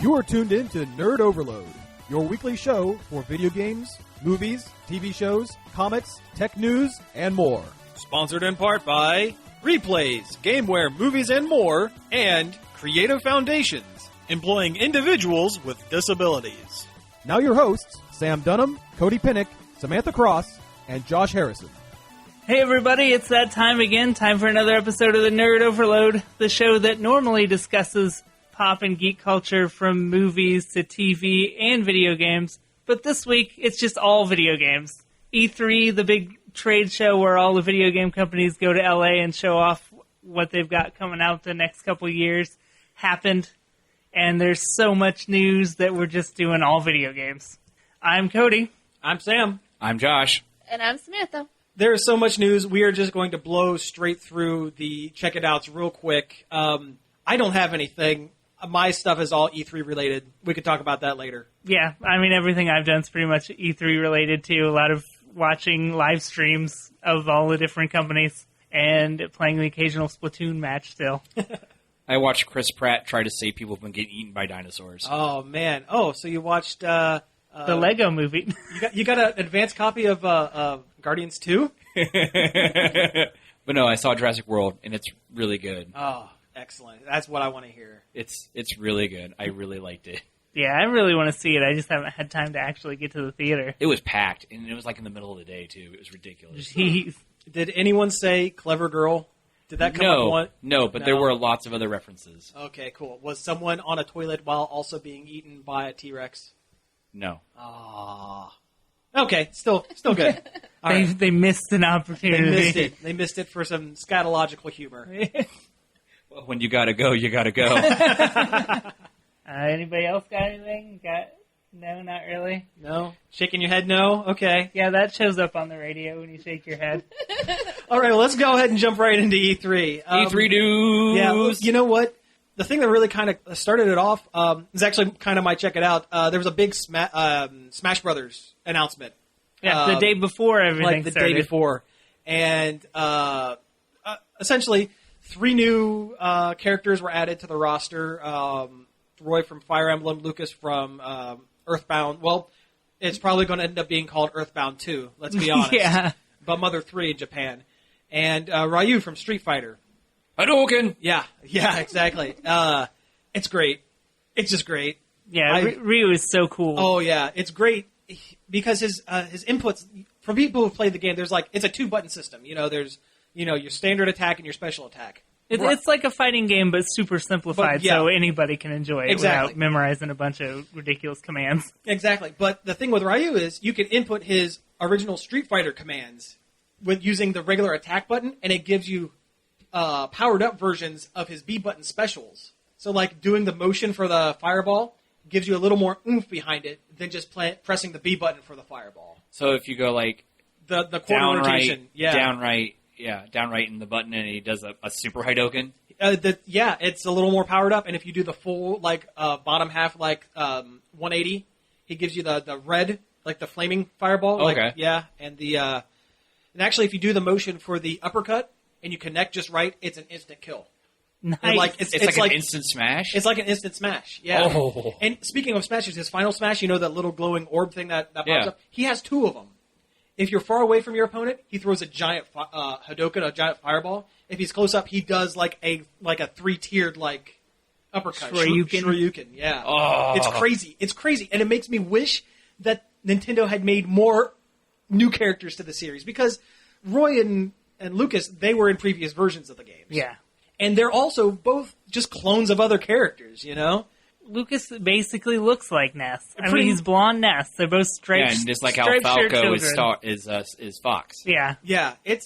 You are tuned in to Nerd Overload, your weekly show for video games, movies, TV shows, comics, tech news, and more. Sponsored in part by Replays, Gameware, Movies, and More, and Creative Foundations, employing individuals with disabilities. Now your hosts, Sam Dunham, Cody Pinnick, Samantha Cross, and Josh Harrison. Hey everybody, it's that time again. Time for another episode of the Nerd Overload, the show that normally discusses pop and geek culture from movies to TV and video games. But this week, it's just all video games. E3, the big trade show where all the video game companies go to LA and show off what they've got coming out the next couple years, happened. And there's so much news that we're just doing all video games. I'm Cody. I'm Sam. I'm Josh. And I'm Samantha. There is so much news. We are just going to blow straight through the check-it-outs real quick. I don't have anything. My stuff is all E3 related. We could talk about that later. Yeah, I mean, everything I've done is pretty much E3 related too. A lot of watching live streams of all the different companies and playing the occasional Splatoon match still. I watched Chris Pratt try to save people from getting eaten by dinosaurs. Oh, man. Oh, so you watched... the Lego movie. You got an advanced copy of Guardians 2? But no, I saw Jurassic World, and it's really good. Oh, excellent. That's what I want to hear. It's really good. I really liked it. Yeah, I really want to see it. I just haven't had time to actually get to the theater. It was packed, and it was like in the middle of the day, too. It was ridiculous. Jeez. Did anyone say Clever Girl? Did that come up one? No, but there were lots of other references. Okay, cool. Was someone on a toilet while also being eaten by a T-Rex? No. Ah. Okay, still good. All right. They missed an opportunity. They missed it for some scatological humor. Well, when you gotta go, you gotta go. Anybody else got anything? No, not really. No? Shaking your head no? Okay. Yeah, that shows up on the radio when you shake your head. All right, well, let's go ahead and jump right into E3. E3 news! Yeah, well, you know what? The thing that really kind of started it off is actually kind of my check it out. There was a big Smash Brothers announcement. Yeah, the day before everything started. Day before. And essentially, 3 new characters were added to the roster. Roy from Fire Emblem, Lucas from Earthbound. Well, it's probably going to end up being called Earthbound 2, let's be honest. Yeah. But Mother 3 in Japan. And Ryu from Street Fighter. Hadouken! Yeah, exactly. It's great. It's just great. Yeah, Ryu is so cool. Oh, yeah. It's great because his inputs, from people who've played the game, there's it's a 2-button system. There's, your standard attack and your special attack. It's like a fighting game, but super simplified, so anybody can enjoy it without memorizing a bunch of ridiculous commands. Exactly. But the thing with Ryu is you can input his original Street Fighter commands with using the regular attack button, and it gives you powered-up versions of his B-button specials. So, doing the motion for the fireball gives you a little more oomph behind it than just pressing the B button for the fireball. So if you go, the quarter rotation. Down right in the button, and he does a super Hadouken. It's a little more powered up, and if you do the full, bottom half, 180, he gives you the red, the flaming fireball. Okay. And actually, if you do the motion for the uppercut, and you connect just right, it's an instant kill. Nice. And it's like an instant smash? It's like an instant smash, yeah. Oh. And speaking of smashes, his final smash, that little glowing orb thing that pops up? He has 2 of them. If you're far away from your opponent, he throws a giant Hadouken, a giant fireball. If he's close up, he does a 3-tiered uppercut. Shoryuken, yeah. Oh. It's crazy. And it makes me wish that Nintendo had made more new characters to the series. Because Roy and Lucas, they were in previous versions of the games. Yeah. And they're also both just clones of other characters, Lucas basically looks like Ness. I mean, he's blonde Ness. They're both striped. Yeah, and just like how Falco is Fox. Yeah. Yeah, it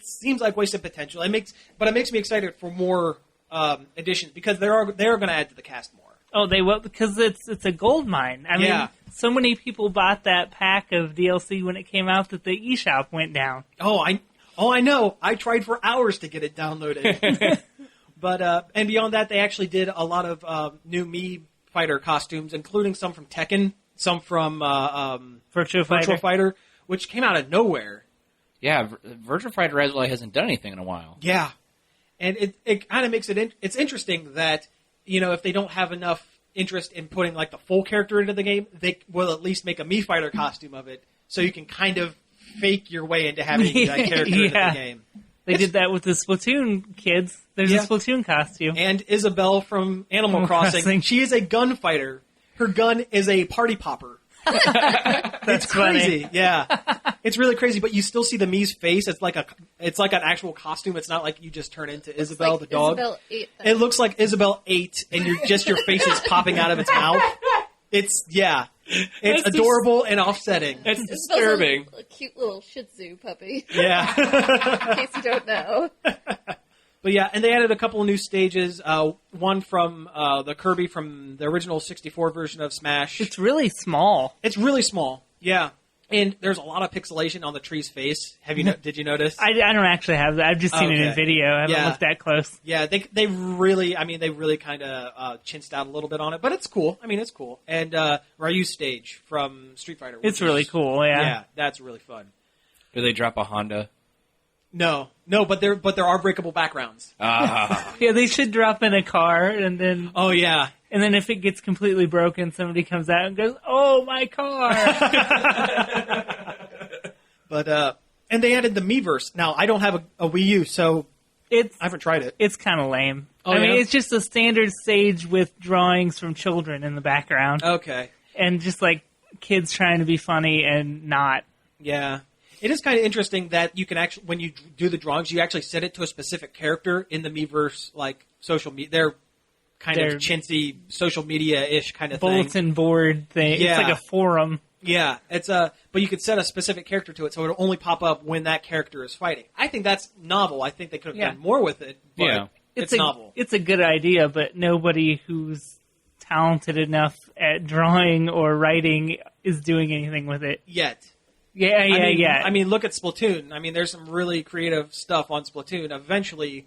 seems like wasted potential. It makes me excited for more additions because they are going to add to the cast more. Oh, they will, because it's a gold mine. I mean, so many people bought that pack of DLC when it came out that the eShop went down. I know. I tried for hours to get it downloaded. But and beyond that, they actually did a lot of new Mii fighter costumes, including some from Tekken, some from Virtua Fighter, which came out of nowhere. Yeah, Virtua Fighter hasn't done anything in a while. Yeah, and it kind of makes it's interesting that if they don't have enough interest in putting like the full character into the game, they will at least make a Mii Fighter costume of it, so you can kind of fake your way into having that character into the game. They did that with the Splatoon kids. There's a Splatoon costume. And Isabelle from Animal Crossing. She is a gunfighter. Her gun is a party popper. It's crazy. Funny. Yeah. It's really crazy, but you still see the Mii's face. It's like an actual costume. It's not like you just turn into Isabelle the dog. Isabelle ate them. It looks like Isabelle ate, and your face is popping out of its mouth. It's adorable and offsetting. It's disturbing. A cute little Shih Tzu puppy. Yeah. In case you don't know. But yeah, and they added a couple of new stages. One from the Kirby from the original 64 version of Smash. It's really small. It's really small. Yeah. And there's a lot of pixelation on the tree's face. Did you notice? I don't actually have that. I've just seen it in video. I haven't looked that close. Yeah, they really kind of chinsed out a little bit on it, but it's cool. I mean, it's cool. And Ryu's stage from Street Fighter. It's really cool. Yeah. Yeah, that's really fun. Do they drop a Honda? No, but there are breakable backgrounds. Ah. Yeah, they should drop in a car and then. Oh yeah. And then if it gets completely broken, somebody comes out and goes, "Oh, my car!" But and they added the Miiverse. Now I don't have a Wii U, so I haven't tried it. It's kind of lame. Oh, I mean, it's just a standard stage with drawings from children in the background. Okay. And just like kids trying to be funny and not. Yeah. It is kind of interesting that you can actually, when you do the drawings, you actually set it to a specific character in the Miiverse, like social media. They're kind of chintzy, social media-ish kind of bulletin board thing. Yeah. It's like a forum. Yeah, but you could set a specific character to it, so it'll only pop up when that character is fighting. I think that's novel. I think they could have done more with it, but it's novel. It's a good idea, but nobody who's talented enough at drawing or writing is doing anything with it. Yet. Yeah. I mean, look at Splatoon. I mean, there's some really creative stuff on Splatoon. Eventually,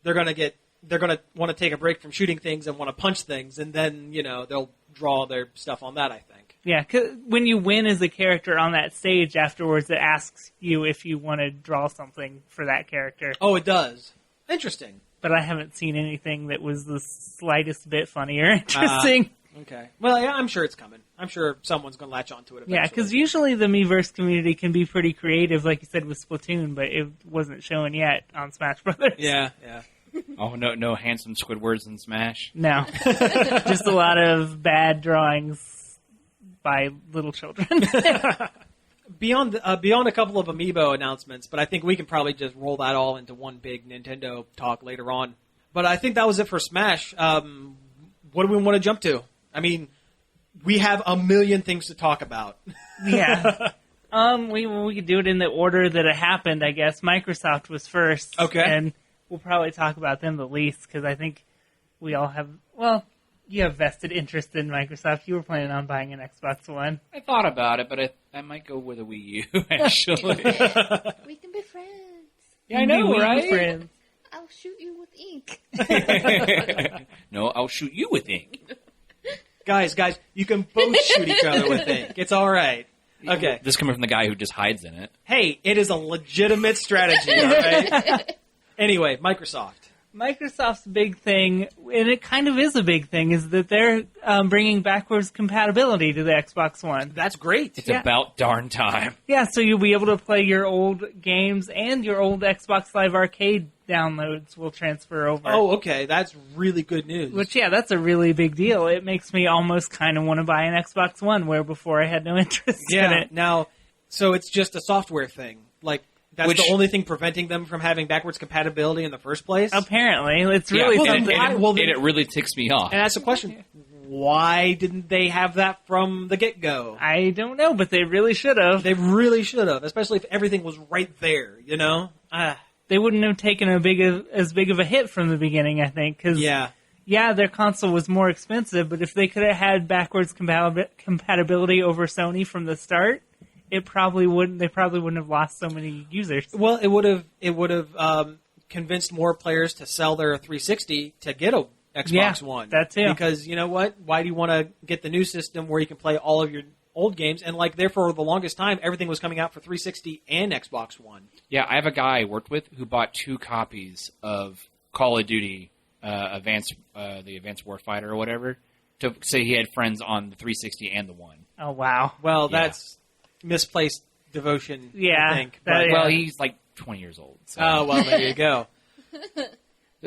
they're going to want to take a break from shooting things and want to punch things, and then, they'll draw their stuff on that, I think. Yeah, 'cause when you win as a character on that stage, afterwards it asks you if you want to draw something for that character. Oh, it does. Interesting. But I haven't seen anything that was the slightest bit funny or interesting. Okay. Well, yeah, I'm sure it's coming. I'm sure someone's going to latch onto it eventually. Yeah, because usually the Miiverse community can be pretty creative, like you said, with Splatoon, but it wasn't showing yet on Smash Brothers. Yeah. Oh, no handsome Squidwards in Smash? No. Just a lot of bad drawings by little children. Beyond a couple of Amiibo announcements, but I think we can probably just roll that all into one big Nintendo talk later on. But I think that was it for Smash. What do we want to jump to? I mean, we have a million things to talk about. Yeah. We could do it in the order that it happened, I guess. Microsoft was first. Okay. And we'll probably talk about them the least, because I think we all have, you have vested interest in Microsoft. You were planning on buying an Xbox One. I thought about it, but I might go with a Wii U, actually. We can be friends. Yeah, I know, right? Friends. I'll shoot you with ink. No, I'll shoot you with ink. Guys, you can both shoot each other with ink. It's all right. Okay. This coming from the guy who just hides in it. Hey, it is a legitimate strategy, all right? Anyway, Microsoft. Microsoft's big thing, and it kind of is a big thing, is that they're bringing backwards compatibility to the Xbox One. That's great. It's about darn time. Yeah, so you'll be able to play your old games, and your old Xbox Live Arcade downloads will transfer over. Oh, okay. That's really good news. Which, that's a really big deal. It makes me almost kind of want to buy an Xbox One, where before I had no interest in it. Now, so it's just a software thing. Like, that's the only thing preventing them from having backwards compatibility in the first place? Apparently. It's really something. And it really ticks me off. And that's the question. Why didn't they have that from the get-go? I don't know, but they really should have. They really should have, especially if everything was right there, They wouldn't have taken as big of a hit from the beginning, I think. Cause, their console was more expensive, but if they could have had backwards compatibility over Sony from the start, they probably wouldn't have lost so many users. Well, it would have convinced more players to sell their 360 to get a Xbox One. That too. Because you know what? Why do you want to get the new system where you can play all of your old games? And therefore, the longest time, everything was coming out for 360 and Xbox One. Yeah, I have a guy I worked with who bought 2 copies of Call of Duty, the Advanced Warfighter or whatever, to say he had friends on the 360 and the One. Oh, wow. Well, Yeah. that's misplaced devotion, Yeah, I think. that- But, yeah. Well, he's like 20 years old. So. oh, well, there you go.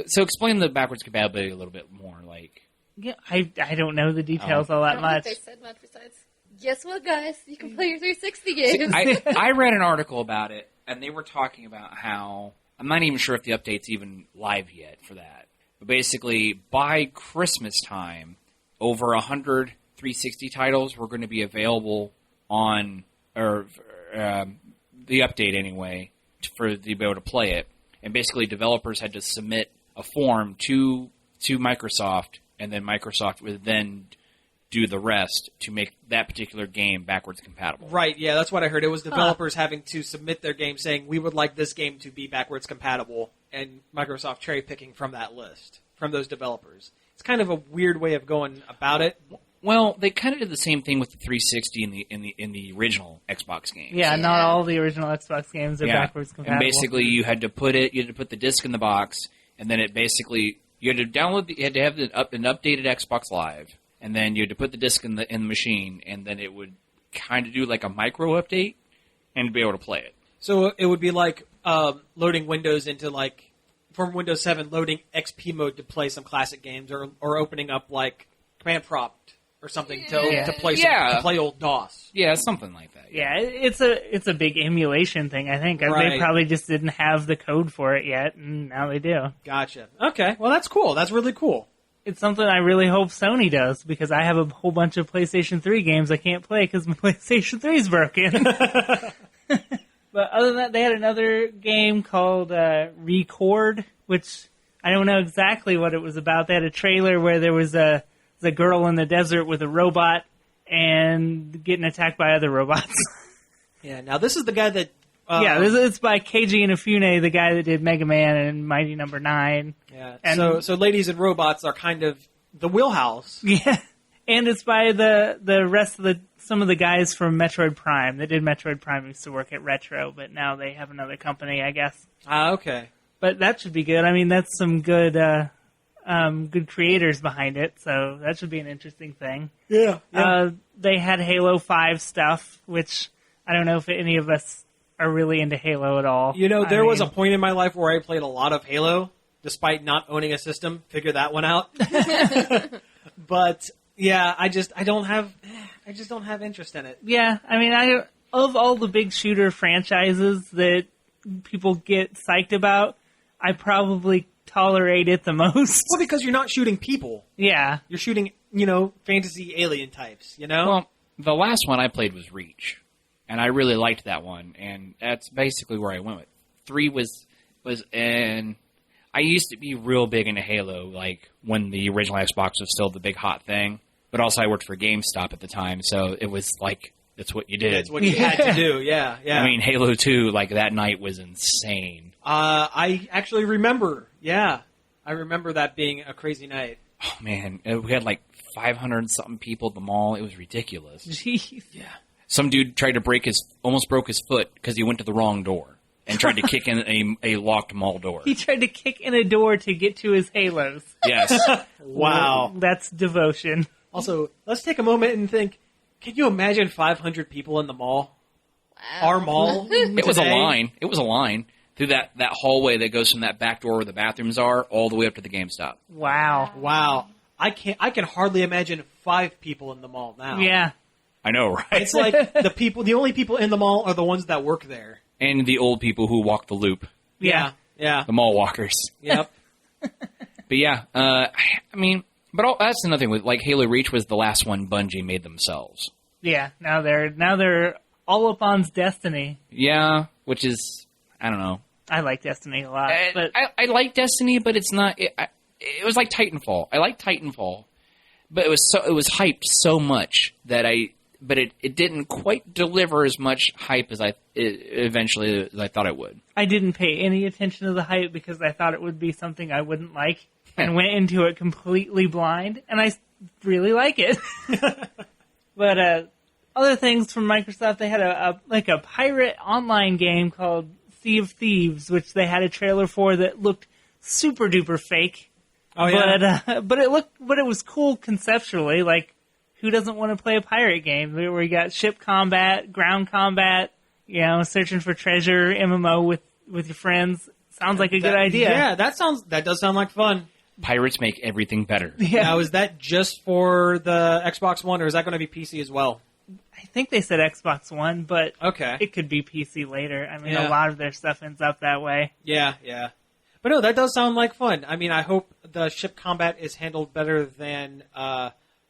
So explain the backwards compatibility a little bit more. Like, Yeah, I don't know the details all I that don't much. think they said much besides, guess what, guys? You can play your 360 see, games. I read an article about it, and they were talking about how I'm not even sure if the update's even live yet for that. But basically, by Christmas time, over 100 360 titles were going to be available on, or the update anyway, for to be able to play it. And basically, developers had to submit a form to Microsoft, and then Microsoft would then do the rest to make that particular game backwards compatible. Right, yeah, that's what I heard. It was developers having to submit their game saying, we would like this game to be backwards compatible, and Microsoft cherry-picking from that list, from those developers. It's kind of a weird way of going about it. Well, they kind of did the same thing with the 360 in the original Xbox games. Yeah, not Yeah. all the original Xbox games are backwards compatible. And basically, you had to put the disc in the box, and then it basically you had to download. You had to have an updated Xbox Live, and then you had to put the disc in the machine, and then it would kind of do like a micro update, and be able to play it. So it would be like loading Windows into, like, from Windows 7, loading XP mode to play some classic games, or opening up, like, Command Prompt or something Yeah. to play Yeah. to play old DOS. Yeah, something like that. Yeah, it's a big emulation thing, I think. Right. They probably just didn't have the code for it yet, and now they do. Gotcha. Okay, well, that's cool. That's really cool. It's something I really hope Sony does, because I have a whole bunch of PlayStation 3 games I can't play because my PlayStation 3 is broken. But other than that, they had another game called Record, which I don't know exactly what it was about. They had a trailer where there was a girl in the desert with a robot and getting attacked by other robots. Yeah, now this is the guy that... It's by Keiji Inafune, the guy that did Mega Man and Mighty Number 9. Yeah. And- So Ladies and Robots are kind of the wheelhouse. Yeah, and it's by the rest of some of the guys from Metroid Prime. They did Metroid Prime, used to work at Retro, but now they have another company, I guess. Okay. But that should be good. I mean, that's some good good creators behind it, so that should be an interesting thing. Yeah. They had Halo 5 stuff, which I don't know if any of us are really into Halo at all. You know, I there was a mean, point in my life where I played a lot of Halo, despite not owning a system. Figure that one out. But yeah, I just don't have interest in it. Yeah, I mean, of all the big shooter franchises that people get psyched about, I probably tolerate it the most. Well, because you're not shooting people. Yeah. You're shooting, fantasy alien types, Well, the last one I played was Reach, and I really liked that one, and that's basically where I went with. 3 was and I used to be real big into Halo, like when the original Xbox was still the big hot thing, but also I worked for GameStop at the time, so it was like, that's what you did. That's what you had to do, yeah. I mean, Halo 2, like that night was insane. I actually remember, I remember that being a crazy night. Oh man, we had like 500-something people at the mall. It was ridiculous. Jeez. Yeah. Some dude tried to almost broke his foot because he went to the wrong door and tried to kick in a locked mall door. He tried to kick in a door to get to his Halos. Yes. Wow. That's devotion. Also, let's take a moment and think, can you imagine 500 people in the mall? Wow. Our mall? It was a today? line. It was a line through that hallway that goes from that back door where the bathrooms are all the way up to the GameStop. Wow. Wow. I can hardly imagine 5 people in the mall now. Yeah. I know, right? It's like the only people in the mall are the ones that work there. And the old people who walk the loop, Yeah. Yeah. the mall walkers. Yep. But yeah, I mean, that's another thing. With like Halo Reach was the last one Bungie made themselves. Yeah. Now they're all up on Destiny. Yeah, which is, I don't know. I like Destiny a lot. But I like Destiny, but it's not. It was like Titanfall. I like Titanfall, but it was hyped so much that it didn't quite deliver as much hype as I thought it would. I didn't pay any attention to the hype because I thought it would be something I wouldn't like, and went into it completely blind, and I really like it. But other things from Microsoft, they had a pirate online game called Sea of Thieves, which they had a trailer for that looked super duper fake. Oh yeah. But it was cool conceptually. Like, who doesn't want to play a pirate game where you got ship combat, ground combat, searching for treasure, MMO with your friends? Sounds like a good idea. Yeah, that does sound like fun. Pirates make everything better. Yeah. Now, is that just for the Xbox One, or is that going to be PC as well? I think they said Xbox One, but Okay. it could be PC later. I mean, Yeah. a lot of their stuff ends up that way. Yeah. But no, that does sound like fun. I mean, I hope the ship combat is handled better than,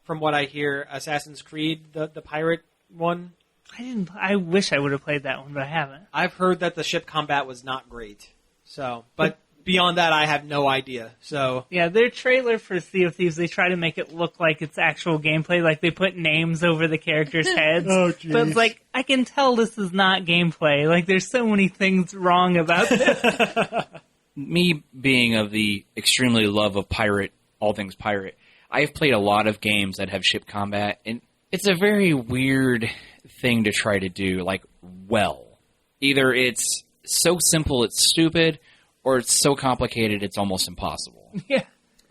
from what I hear, Assassin's Creed, the pirate one. I wish I would have played that one, but I haven't. I've heard that the ship combat was not great. So, but beyond that, I have no idea. So, Yeah, their trailer for Sea of Thieves, they try to make it look like it's actual gameplay. Like, they put names over the characters' heads. jeez. But it's like, I can tell this is not gameplay. Like, there's so many things wrong about this. Me being of the extremely love of all things pirate, I've played a lot of games that have ship combat, and it's a very weird thing to try to do, well. Either it's so simple it's stupid, or it's so complicated it's almost impossible. Yeah.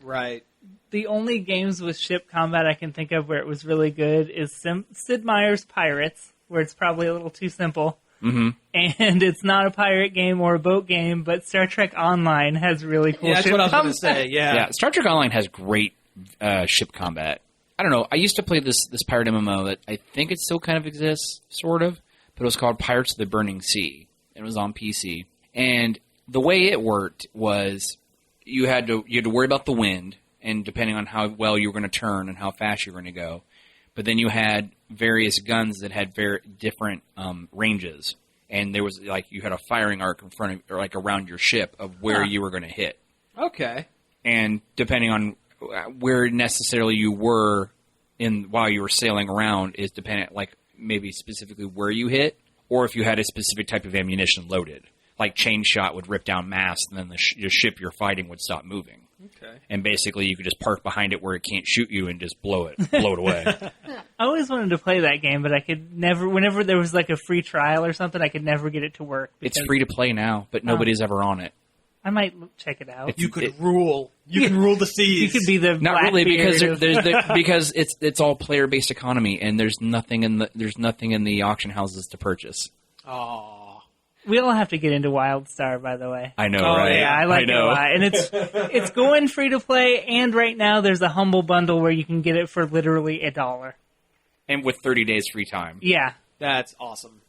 right. The only games with ship combat I can think of where it was really good is Sid Meier's Pirates, where it's probably a little too simple. Mm-hmm. And it's not a pirate game or a boat game, but Star Trek Online has really cool Yeah, that's ship what I was going to combat. say. Yeah. Yeah, Star Trek Online has great ship combat. I don't know. I used to play this pirate MMO that I think it still kind of exists, sort of, but it was called Pirates of the Burning Sea. It was on PC, and the way it worked was you had to worry about the wind, and depending on how well you were going to turn and how fast you were going to go. But then you had various guns that had very different ranges, and there was you had a firing arc in front of or around your ship of where you were going to hit. Okay. And depending on where necessarily you were while you were sailing around is dependent, maybe specifically where you hit, or if you had a specific type of ammunition loaded. Like chain shot would rip down masts, and then the ship you're fighting would stop moving. Okay. And basically, you could just park behind it where it can't shoot you and just blow it away. I always wanted to play that game, but I could never, whenever there was a free trial or something, I could never get it to work. It's free to play now, but nobody's ever on it. I might check it out. You could rule. You can rule the seas. You could be the Not really, because Blackbeard because it's all player based economy, and there's nothing in the auction houses to purchase. Oh. We all have to get into WildStar, by the way. I know, Oh, right? Yeah, I like it a know. lot. And it's going free to play, and right now there's a humble bundle where you can get it for literally $1. And with 30 days free time. Yeah. That's awesome.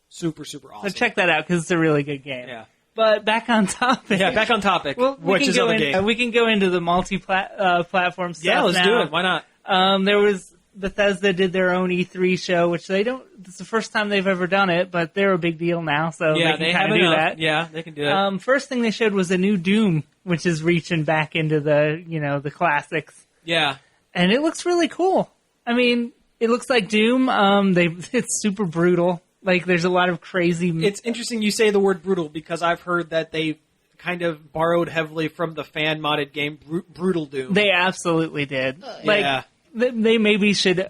Super, super awesome. So check that out, because it's a really good game. Yeah. But back on topic. Yeah, back on topic. Well, which is other game? We can go into the multi-platform stuff Yeah, let's now. do it. Why not? There was Bethesda did their own E3 show, which they don't. It's the first time they've ever done it, but they're a big deal now, so Yeah, they they can have kind of do enough. that. Yeah, they can do it. First thing they showed was a new Doom, which is reaching back into the classics, Yeah. and it looks really cool. I mean, it looks like Doom. It's super brutal. There's a lot of crazy. It's interesting you say the word brutal because I've heard that they kind of borrowed heavily from the fan modded game Brutal Doom. They absolutely did. yeah. They maybe should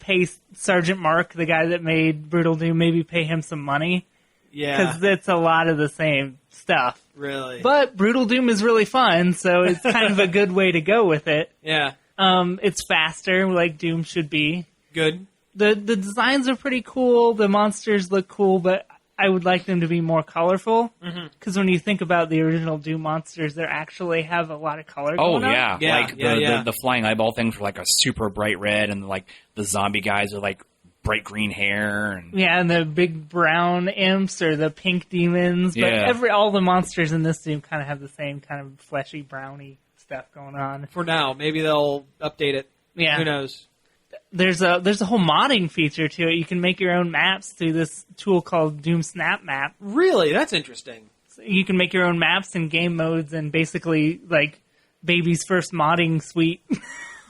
pay Sergeant Mark, the guy that made Brutal Doom, maybe pay him some money. Yeah. Because it's a lot of the same stuff. Really. But Brutal Doom is really fun, so it's kind of a good way to go with it. Yeah. It's faster, like Doom should be. Good. The designs are pretty cool. The monsters look cool, but I would like them to be more colorful. Because when you think about the original Doom monsters, they actually have a lot of color Oh going on. yeah, Yeah. The flying eyeball things were a super bright red, and the zombie guys are bright green hair, and Yeah, and the big brown imps or the pink demons. But Yeah. all the monsters in this Doom kind of have the same kind of fleshy, browny stuff going on. For now. Maybe they'll update it. Yeah. Who knows? There's a whole modding feature to it. You can make your own maps through this tool called Doom Snap Map. Really? That's interesting. So you can make your own maps and game modes and basically baby's first modding suite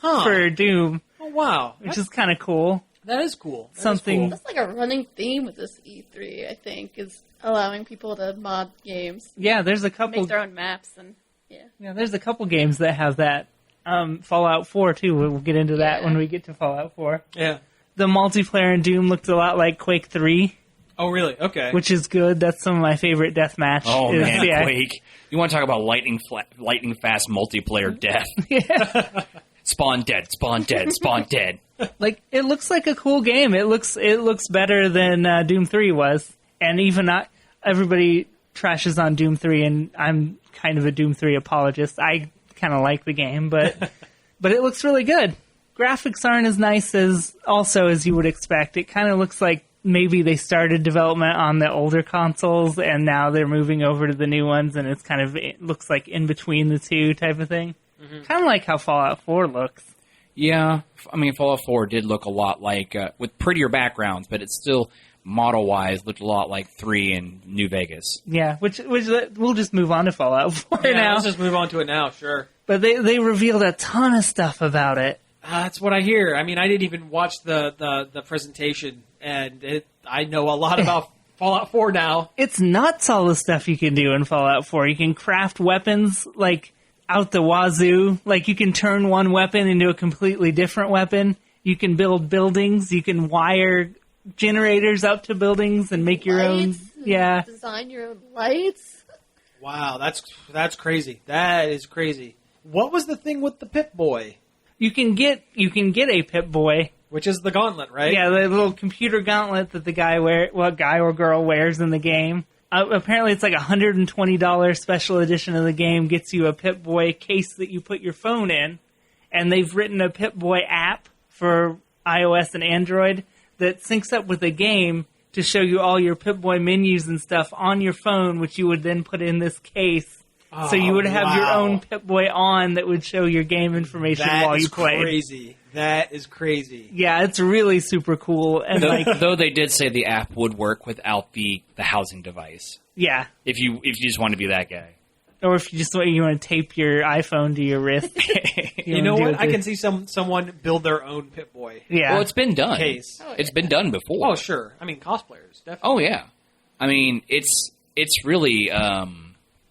Huh. for Doom, Oh, wow. which is kind of cool. That is cool. That is Something- cool. That's like a running theme with this E3, I think, is allowing people to mod games, Yeah, there's a couple. make their own maps, and Yeah, there's a couple games that have that. Fallout 4 too. We'll get into that Yeah. when we get to Fallout 4. Yeah. The multiplayer in Doom looked a lot like Quake 3. Oh, really? Okay. which is good. That's some of my favorite deathmatch. Oh is, man, yeah. Quake! You want to talk about lightning fast multiplayer death? Spawn dead, spawn dead, spawn dead. Like, it looks like a cool game. It looks better than Doom 3 was. And even everybody trashes on Doom 3, and I'm kind of a Doom 3 apologist. I kind of like the game, but but it looks really good. Graphics aren't as nice as you would expect. It kind of looks like maybe they started development on the older consoles, and now they're moving over to the new ones, and it looks like in between the two type of thing. Mm-hmm. Kind of like how Fallout 4 looks. Yeah, I mean, Fallout 4 did look a lot like, with prettier backgrounds, but it still, model-wise, looked a lot like 3 in New Vegas. Yeah, which we'll just move on to Fallout 4 yeah, now. let's just move on to it now, sure. But they revealed a ton of stuff about it. That's what I hear. I mean, I didn't even watch the presentation, and I know a lot about Fallout 4 now. It's nuts, all the stuff you can do in Fallout 4. You can craft weapons, like, out the wazoo. Like, you can turn one weapon into a completely different weapon. You can build buildings. You can wire generators up to buildings and make your own. Yeah. Design your own lights. Wow, that's crazy. That is crazy. What was the thing with the Pip-Boy? You can get a Pip-Boy. Which is the gauntlet, right? Yeah, the little computer gauntlet that the guy guy or girl wears in the game. Apparently it's like $120 special edition of the game, gets you a Pip-Boy case that you put your phone in, and they've written a Pip-Boy app for iOS and Android that syncs up with the game to show you all your Pip-Boy menus and stuff on your phone, which you would then put in this case. So you would have your own Pip-Boy on that would show your game information while you played. Crazy. That is crazy. Yeah, it's really super cool. And Though they did say the app would work without the housing device. Yeah. If you just want to be that guy. Or if you want to tape your iPhone to your wrist. You know what? I can see someone build their own Pip-Boy. Yeah. Well, it's been done. Case. It's been done before. Oh, sure. I mean, cosplayers, definitely. Oh, yeah. I mean, it's really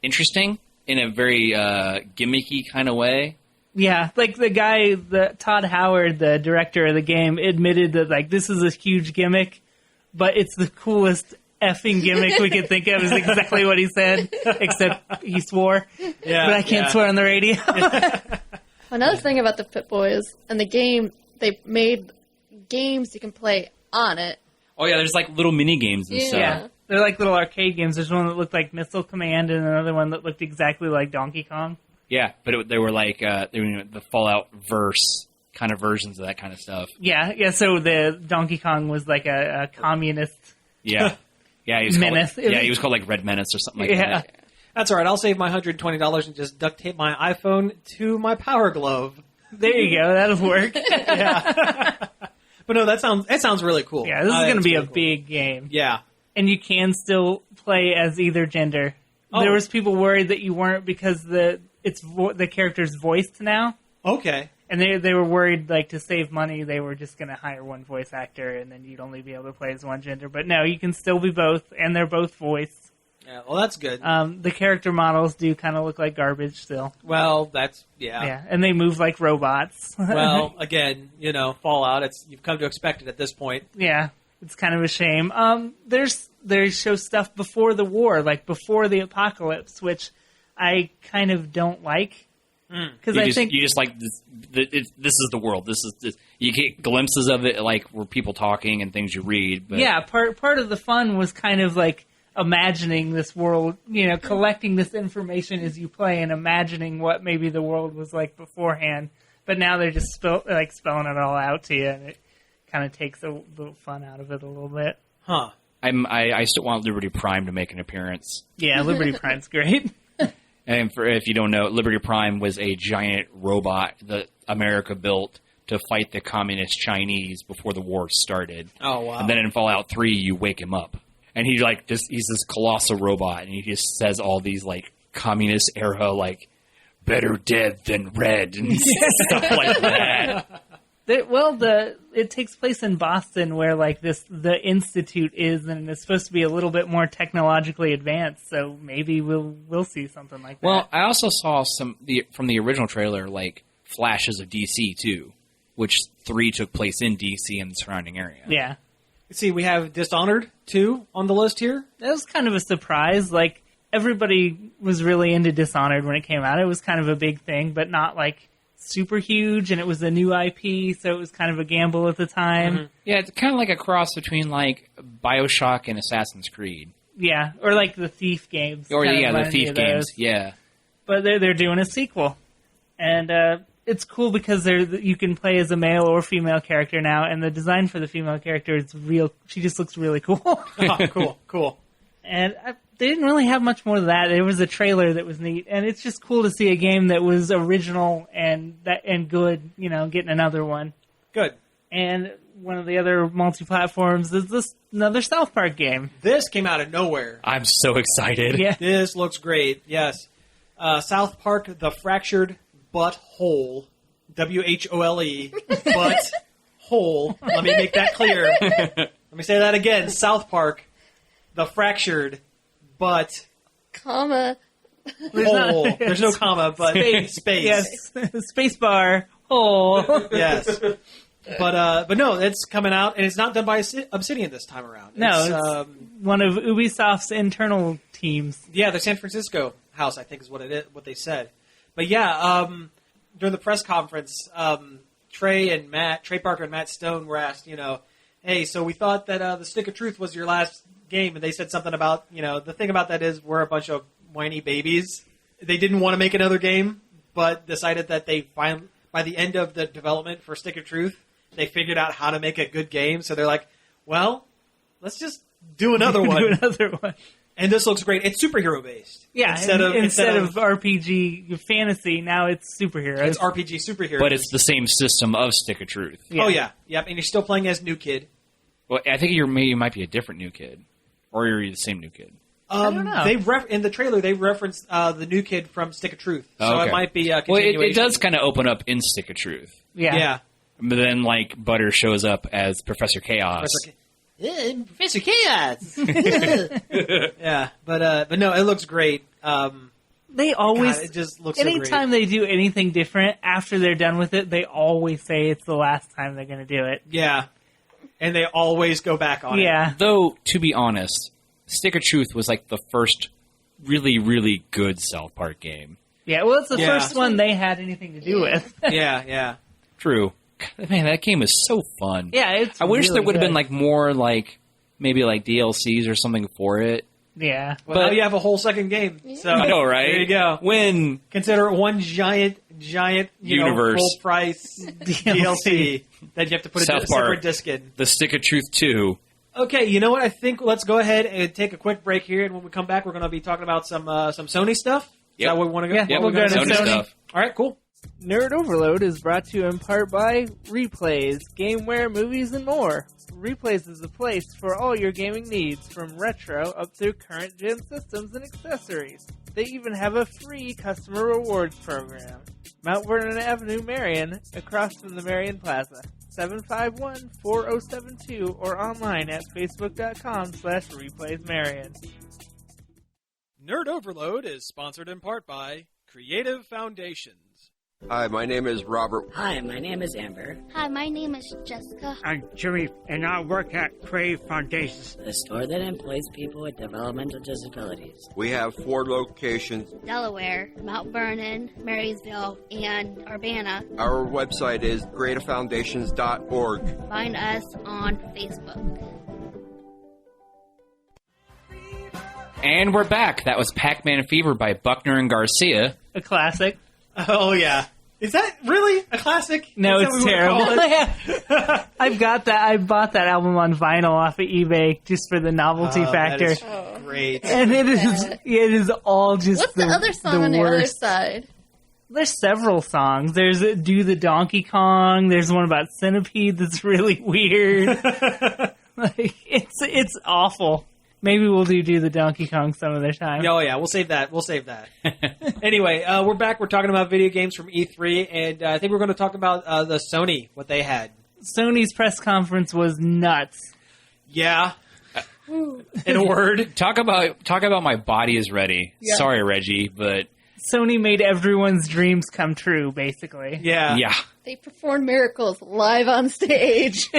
interesting in a very gimmicky kind of way. Yeah, like Todd Howard, the director of the game, admitted that, like, this is a huge gimmick, but it's the coolest effing gimmick we could think of, is exactly what he said, except he swore. Yeah, but I can't swear on the radio. Another thing about the Pip-Boy is, in the game, they made games you can play on it. Oh, yeah, there's, like, little mini-games and stuff. Yeah, they're like little arcade games. There's one that looked like Missile Command and another one that looked exactly like Donkey Kong. Yeah, but they were like the Fallout verse kind of versions of that kind of stuff. Yeah. So the Donkey Kong was like a communist. Yeah, he was Menace. he was called like Red Menace or something like that. That's all right. I'll save my $120 and just duct tape my iPhone to my Power Glove. There you go. That'll work. Yeah. But no, that sounds really cool. Yeah, this is going to be a big game. Yeah. And you can still play as either gender. Oh. There was people worried that you weren't because the character's voiced now. Okay. And they were worried, like, to save money, they were just going to hire one voice actor, and then you'd only be able to play as one gender. But no, you can still be both, and they're both voiced. Yeah, well, that's good. The character models do kind of look like garbage still. Well, yeah, and they move like robots. Well, again, Fallout, you've come to expect it at this point. Yeah, it's kind of a shame. They show stuff before the war, like before the apocalypse, which I kind of don't like. Because I think you just like this is the world. This is you get glimpses of it, like where people talking and things you read. But. Yeah, part of the fun was kind of like imagining this world, collecting this information as you play and imagining what maybe the world was like beforehand. But now they're just spelling it all out to you, and it kind of takes the fun out of it a little bit. Huh. I still want Liberty Prime to make an appearance. Yeah, Liberty Prime's great. And if you don't know, Liberty Prime was a giant robot that America built to fight the communist Chinese before the war started. Oh, wow. And then in Fallout 3, you wake him up. And he's this colossal robot, and he just says all these, like, communist era, like, better dead than red, and stuff like that. It takes place in Boston, where like the institute is, and it's supposed to be a little bit more technologically advanced. So maybe we'll see something like that. Well, I also saw from the original trailer, like flashes of DC too, which 3 took place in DC and the surrounding area. Yeah, Let's see, we have Dishonored 2 on the list here. That was kind of a surprise. Like, everybody was really into Dishonored when it came out. It was kind of a big thing, but not, like, super huge, and it was a new IP, so it was kind of a gamble at the time. Mm-hmm. Yeah, it's kind of like a cross between, like, Bioshock and Assassin's Creed. Yeah, or like the Thief games. Or, Kind of yeah, the reminded me Thief of games, those. yeah. But they're doing a sequel. And it's cool because you can play as a male or female character now, and the design for the female character is real. She just looks really cool. Oh, cool. And they didn't really have much more of that. There was a trailer that was neat, and it's just cool to see a game that was original and good, getting another one. Good. And one of the other multi-platforms is another South Park game. This came out of nowhere. I'm so excited. Yeah. This looks great, yes. South Park, The Fractured Butt Hole. W-H-O-L-E. Butt Hole. Let me make that clear. Let me say that again. South Park, The Fractured Butt Comma. Hole. There's no comma, but space. Yes. Space bar. Hole. Yes. But no, it's coming out, and it's not done by Obsidian this time around. No, it's one of Ubisoft's internal teams. Yeah, the San Francisco house, I think, is what they said. But yeah, during the press conference, Trey Parker and Matt Stone were asked, hey, so we thought that the Stick of Truth was your last game, and they said something about, the thing about that is we're a bunch of whiny babies. They didn't want to make another game, but decided that by the end of the development for Stick of Truth, they figured out how to make a good game. So they're like, well, let's just do another one. Do another one. And this looks great. It's superhero based. Yeah, instead of RPG fantasy, now it's superheroes. It's RPG superheroes. But it's the same system of Stick of Truth. Yeah. Oh, yeah. Yep, and you're still playing as New Kid. Well, I think you might be a different New Kid. Or you're the same New Kid. I don't know. In the trailer, they referenced the New Kid from Stick of Truth. So Okay. it might be a Well, continuation. it does kind of open up in Stick of Truth. Yeah. But then, like, Butter shows up as Professor Chaos. Professor Chaos! Yeah, but no, it looks great. They always, God, it just looks so great. anytime they do anything different, after they're done with it, they always say it's the last time they're going to do it. Yeah. And they always go back on it. Yeah. Though, to be honest, Stick of Truth was, like, the first really, really good South Park game. Yeah, well, it's the Yeah. first one they had anything to do with. Yeah. True. God, man, that game is so fun. Yeah, it's I wish really there would have good. been, like, more, like, maybe, like, DLCs or something for it. Yeah. Well, now you have a whole second game. So I know, right? There you go. When Consider it one giant, Universe. full price DLC that you have to put a South separate Park. disc in. the Stick of Truth 2... Okay, you know what? I think let's go ahead and take a quick break here, and when we come back, we're going to be talking about some Sony stuff. Is Yep. that where we want to go? Yeah, Yep, we'll go to Sony Sony. stuff. All right, cool. Nerd Overload is brought to you in part by Replays, Gameware, Movies, and more. Replays is a place for all your gaming needs, from retro up through current-gen systems and accessories. They even have a free customer rewards program. Mount Vernon Avenue, Marion, across from the Marion Plaza. 751-4072 or online at facebook.com/replaysmarion. Nerd Overload is sponsored in part by Creative Foundations. Hi, my name is Robert. Hi, my name is Amber. Hi, my name is Jessica. I'm Jimmy, and I work at Crave Foundations. The store that employs people with developmental disabilities. We have 4 locations. Delaware, Mount Vernon, Marysville, and Urbana. Our website is creativefoundations.org. Find us on Facebook. And we're back. That was Pac-Man Fever by Buckner and Garcia. A classic. Oh, yeah. Is that really a classic? No, Is that it's what we wanna call terrible. I've got that. I bought that album on vinyl off of eBay just for the novelty it? factor. That is great. And it is all just What's the other song on the other worst. side? There's several songs. There's Do the Donkey Kong. There's one about Centipede that's really weird. Like it's awful. Maybe we'll do the Donkey Kong some other time. Oh, yeah, we'll save that. Anyway, we're back. We're talking about video games from E3, and I think we're going to talk about the Sony, what they had. Sony's press conference was nuts. Yeah. In a word. Talk about my body is ready. Yeah. Sorry, Reggie, but Sony made everyone's dreams come true, basically. Yeah. yeah. They performed miracles live on stage.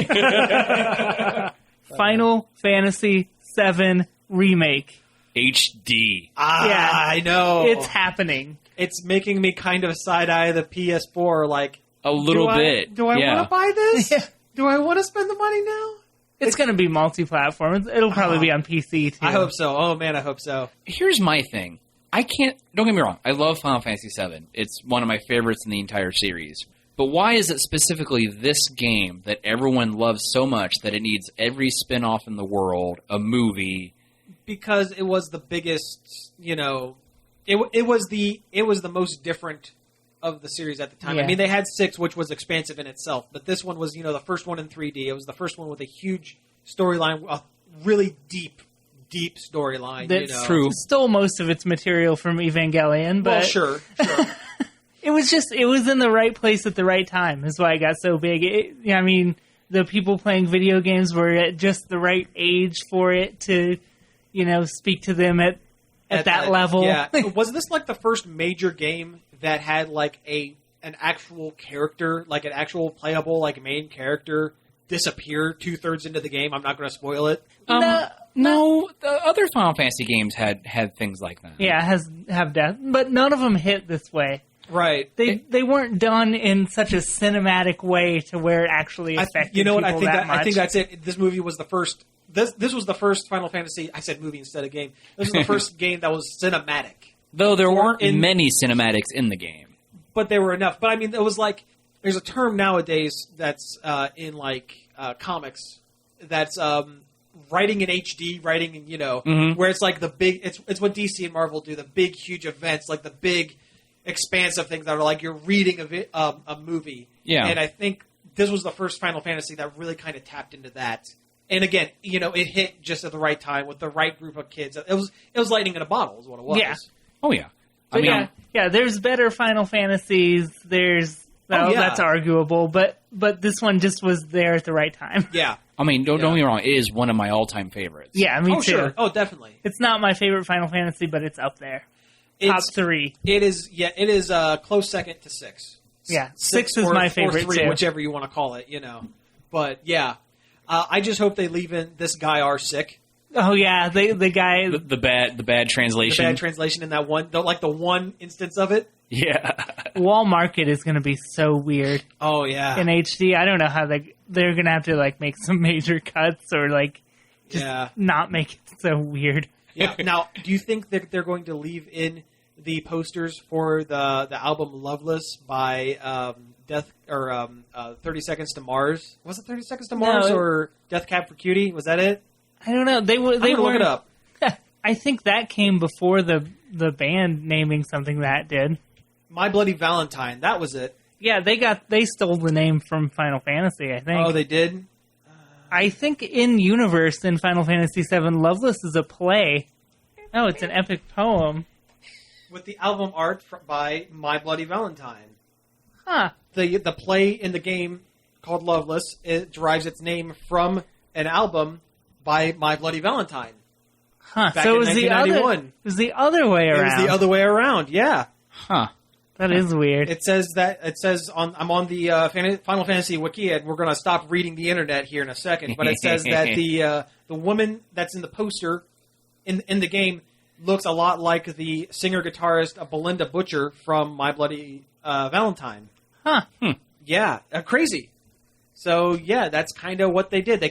Final Fantasy VII Remake. HD. Yeah, I know. It's happening. It's making me kind of side-eye the PS4, like... A little bit. Do I want to buy this? Yeah. Do I want to spend the money now? It's going to be multi-platform. It'll probably be on PC, too. I hope so. Oh, man, I hope so. Here's my thing. Don't get me wrong, I love Final Fantasy VII. It's one of my favorites in the entire series. But why is it specifically this game that everyone loves so much that it needs every spin-off in the world, a movie? Because it was the biggest, it was the most different of the series at the time. Yeah. I mean, they had 6, which was expansive in itself, but this one was, the first one in 3D. It was the first one with a huge storyline, a really deep storyline. That's true. Stole most of its material from Evangelion, but Well, sure. it was in the right place at the right time. Is why it got so big. The people playing video games were at just the right age for it to, speak to them at that level. Yeah. Was this like the first major game that had like an actual character, like an actual playable like main character disappear 2/3 into the game? I'm not going to spoil it. No, the other Final Fantasy games had things like that. Yeah, have death, but none of them hit this way. Right. They weren't done in such a cinematic way to where it actually affected you know what? people that much. I think that's it. This movie was the first. This was the first Final Fantasy. I said movie instead of game. This was the first game that was cinematic. Though there weren't many cinematics in the game. But there were enough. But I mean, it was like, there's a term nowadays that's in like comics that's writing in HD, writing in, where it's like the big, it's what DC and Marvel do, the big, huge events, like the big, expansive things that are like you're reading a movie. Yeah. And I think this was the first Final Fantasy that really kind of tapped into that. And again, it hit just at the right time with the right group of kids. It was lightning in a bottle is what it was. Yeah. Oh, yeah. But there's better Final Fantasies. That's arguable, but this one just was there at the right time. Yeah. I mean, don't get me wrong, it is one of my all-time favorites. Yeah, me too. Sure. Oh, definitely. It's not my favorite Final Fantasy, but it's up there. Top 3. It is close second to 6. Yeah, 6 is my favorite, or 3, too. whichever you want to call it, But, yeah. I just hope they leave in this guy are sick. Oh, yeah, the guy... The bad translation. The bad translation in that one, the one instance of it. Yeah. Wall Market is going to be so weird. Oh, yeah. In HD, I don't know how they're going to have to, like, make some major cuts or, like, just not make it so weird. Yeah. Now, do you think that they're going to leave in the posters for the album Loveless by 30 Seconds to Mars? Was it 30 Seconds to Mars or Death Cab for Cutie? Was that it? I don't know. They look it up. I think that came before the band naming something that did. My Bloody Valentine. That was it. Yeah, they stole the name from Final Fantasy, I think. Oh, they did? I think in universe in Final Fantasy VII, Loveless is a play. Oh, it's an epic poem. With the album art by My Bloody Valentine. Huh. The play in the game called Loveless, it derives its name from an album by My Bloody Valentine. Huh. Back so in it was the other way around. It was the other way around, yeah. Huh. That is weird. It says I'm on the Final Fantasy wiki, and we're going to stop reading the internet here in a second. But it says that the woman that's in the poster in the game looks a lot like the singer guitarist Belinda Butcher from My Bloody Valentine. Huh? Yeah, crazy. So yeah, that's kind of what they did.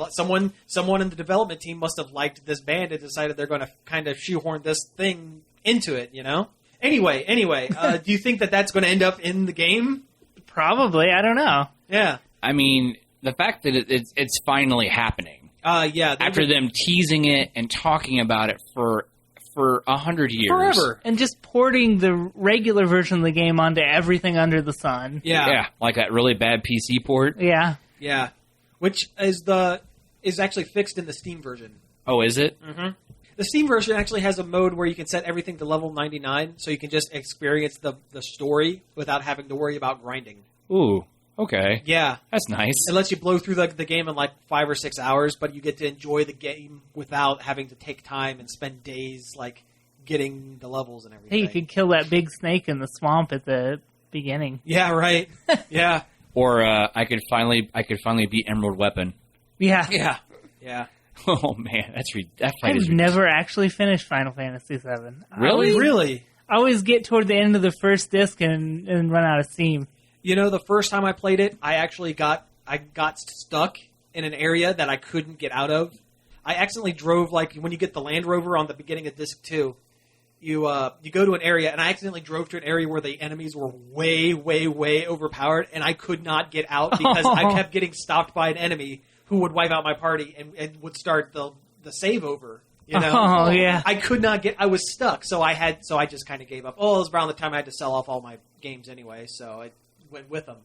Someone in the development team must have liked this band and decided they're going to kind of shoehorn this thing into it. Anyway, do you think that that's going to end up in the game? Probably. I don't know. Yeah. I mean, the fact that it's finally happening. Yeah. After them teasing it and talking about it for 100 years. Forever. And just porting the regular version of the game onto everything under the sun. Yeah. Yeah, like that really bad PC port. Yeah. Yeah. Which is actually fixed in the Steam version. Oh, is it? Mm-hmm. The Steam version actually has a mode where you can set everything to level 99, so you can just experience the story without having to worry about grinding. Ooh, okay. Yeah. That's nice. It lets you blow through the game in like 5 or 6 hours, but you get to enjoy the game without having to take time and spend days like getting the levels and everything. Hey, you could kill that big snake in the swamp at the beginning. Yeah, right. Yeah. Or I could finally beat Emerald Weapon. Yeah. Yeah. Yeah. Oh man, that fight is I've never actually finished Final Fantasy VII. Really? Really? I always get toward the end of the first disc and run out of steam. You know, the first time I played it, I actually got stuck in an area that I couldn't get out of. I accidentally drove, like, when you get the Land Rover on the beginning of Disc 2, you go to an area, and I accidentally drove to an area where the enemies were way, way, way overpowered, and I could not get out because I kept getting stopped by an enemy who would wipe out my party and would start the save over. You know? Oh, yeah. I could not get. I was stuck, so I just kind of gave up. Oh, it was around the time I had to sell off all my games anyway, so I went with them.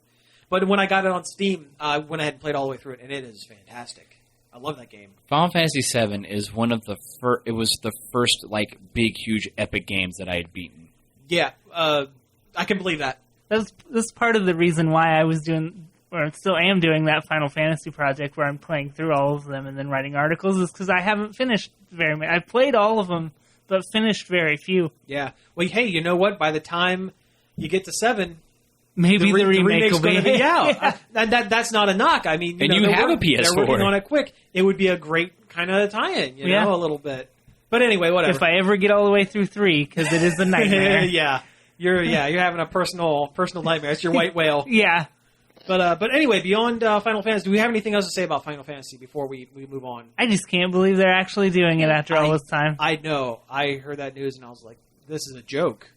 But when I got it on Steam, I went ahead and played all the way through it, and it is fantastic. I love that game. Final Fantasy VII is one of the first. It was the first like big, huge, epic games that I had beaten. Yeah, I can believe that. That's part of the reason why I was doing, or still am doing, that Final Fantasy project where I'm playing through all of them and then writing articles, is because I haven't finished very many. I've played all of them, but finished very few. Yeah. Well, hey, you know what? By the time you get to 7, maybe the remake will going to be out. Yeah. That's not a knock. I mean, you have a PS4. They're working on it quick. It would be a great kind of tie-in, you know, a little bit. But anyway, whatever. If I ever get all the way through 3, because it is a nightmare. Yeah. You're having a personal nightmare. It's your white whale. Yeah. But anyway, beyond Final Fantasy, do we have anything else to say about Final Fantasy before we move on? I just can't believe they're actually doing it after all this time. I know. I heard that news and I was like, this is a joke.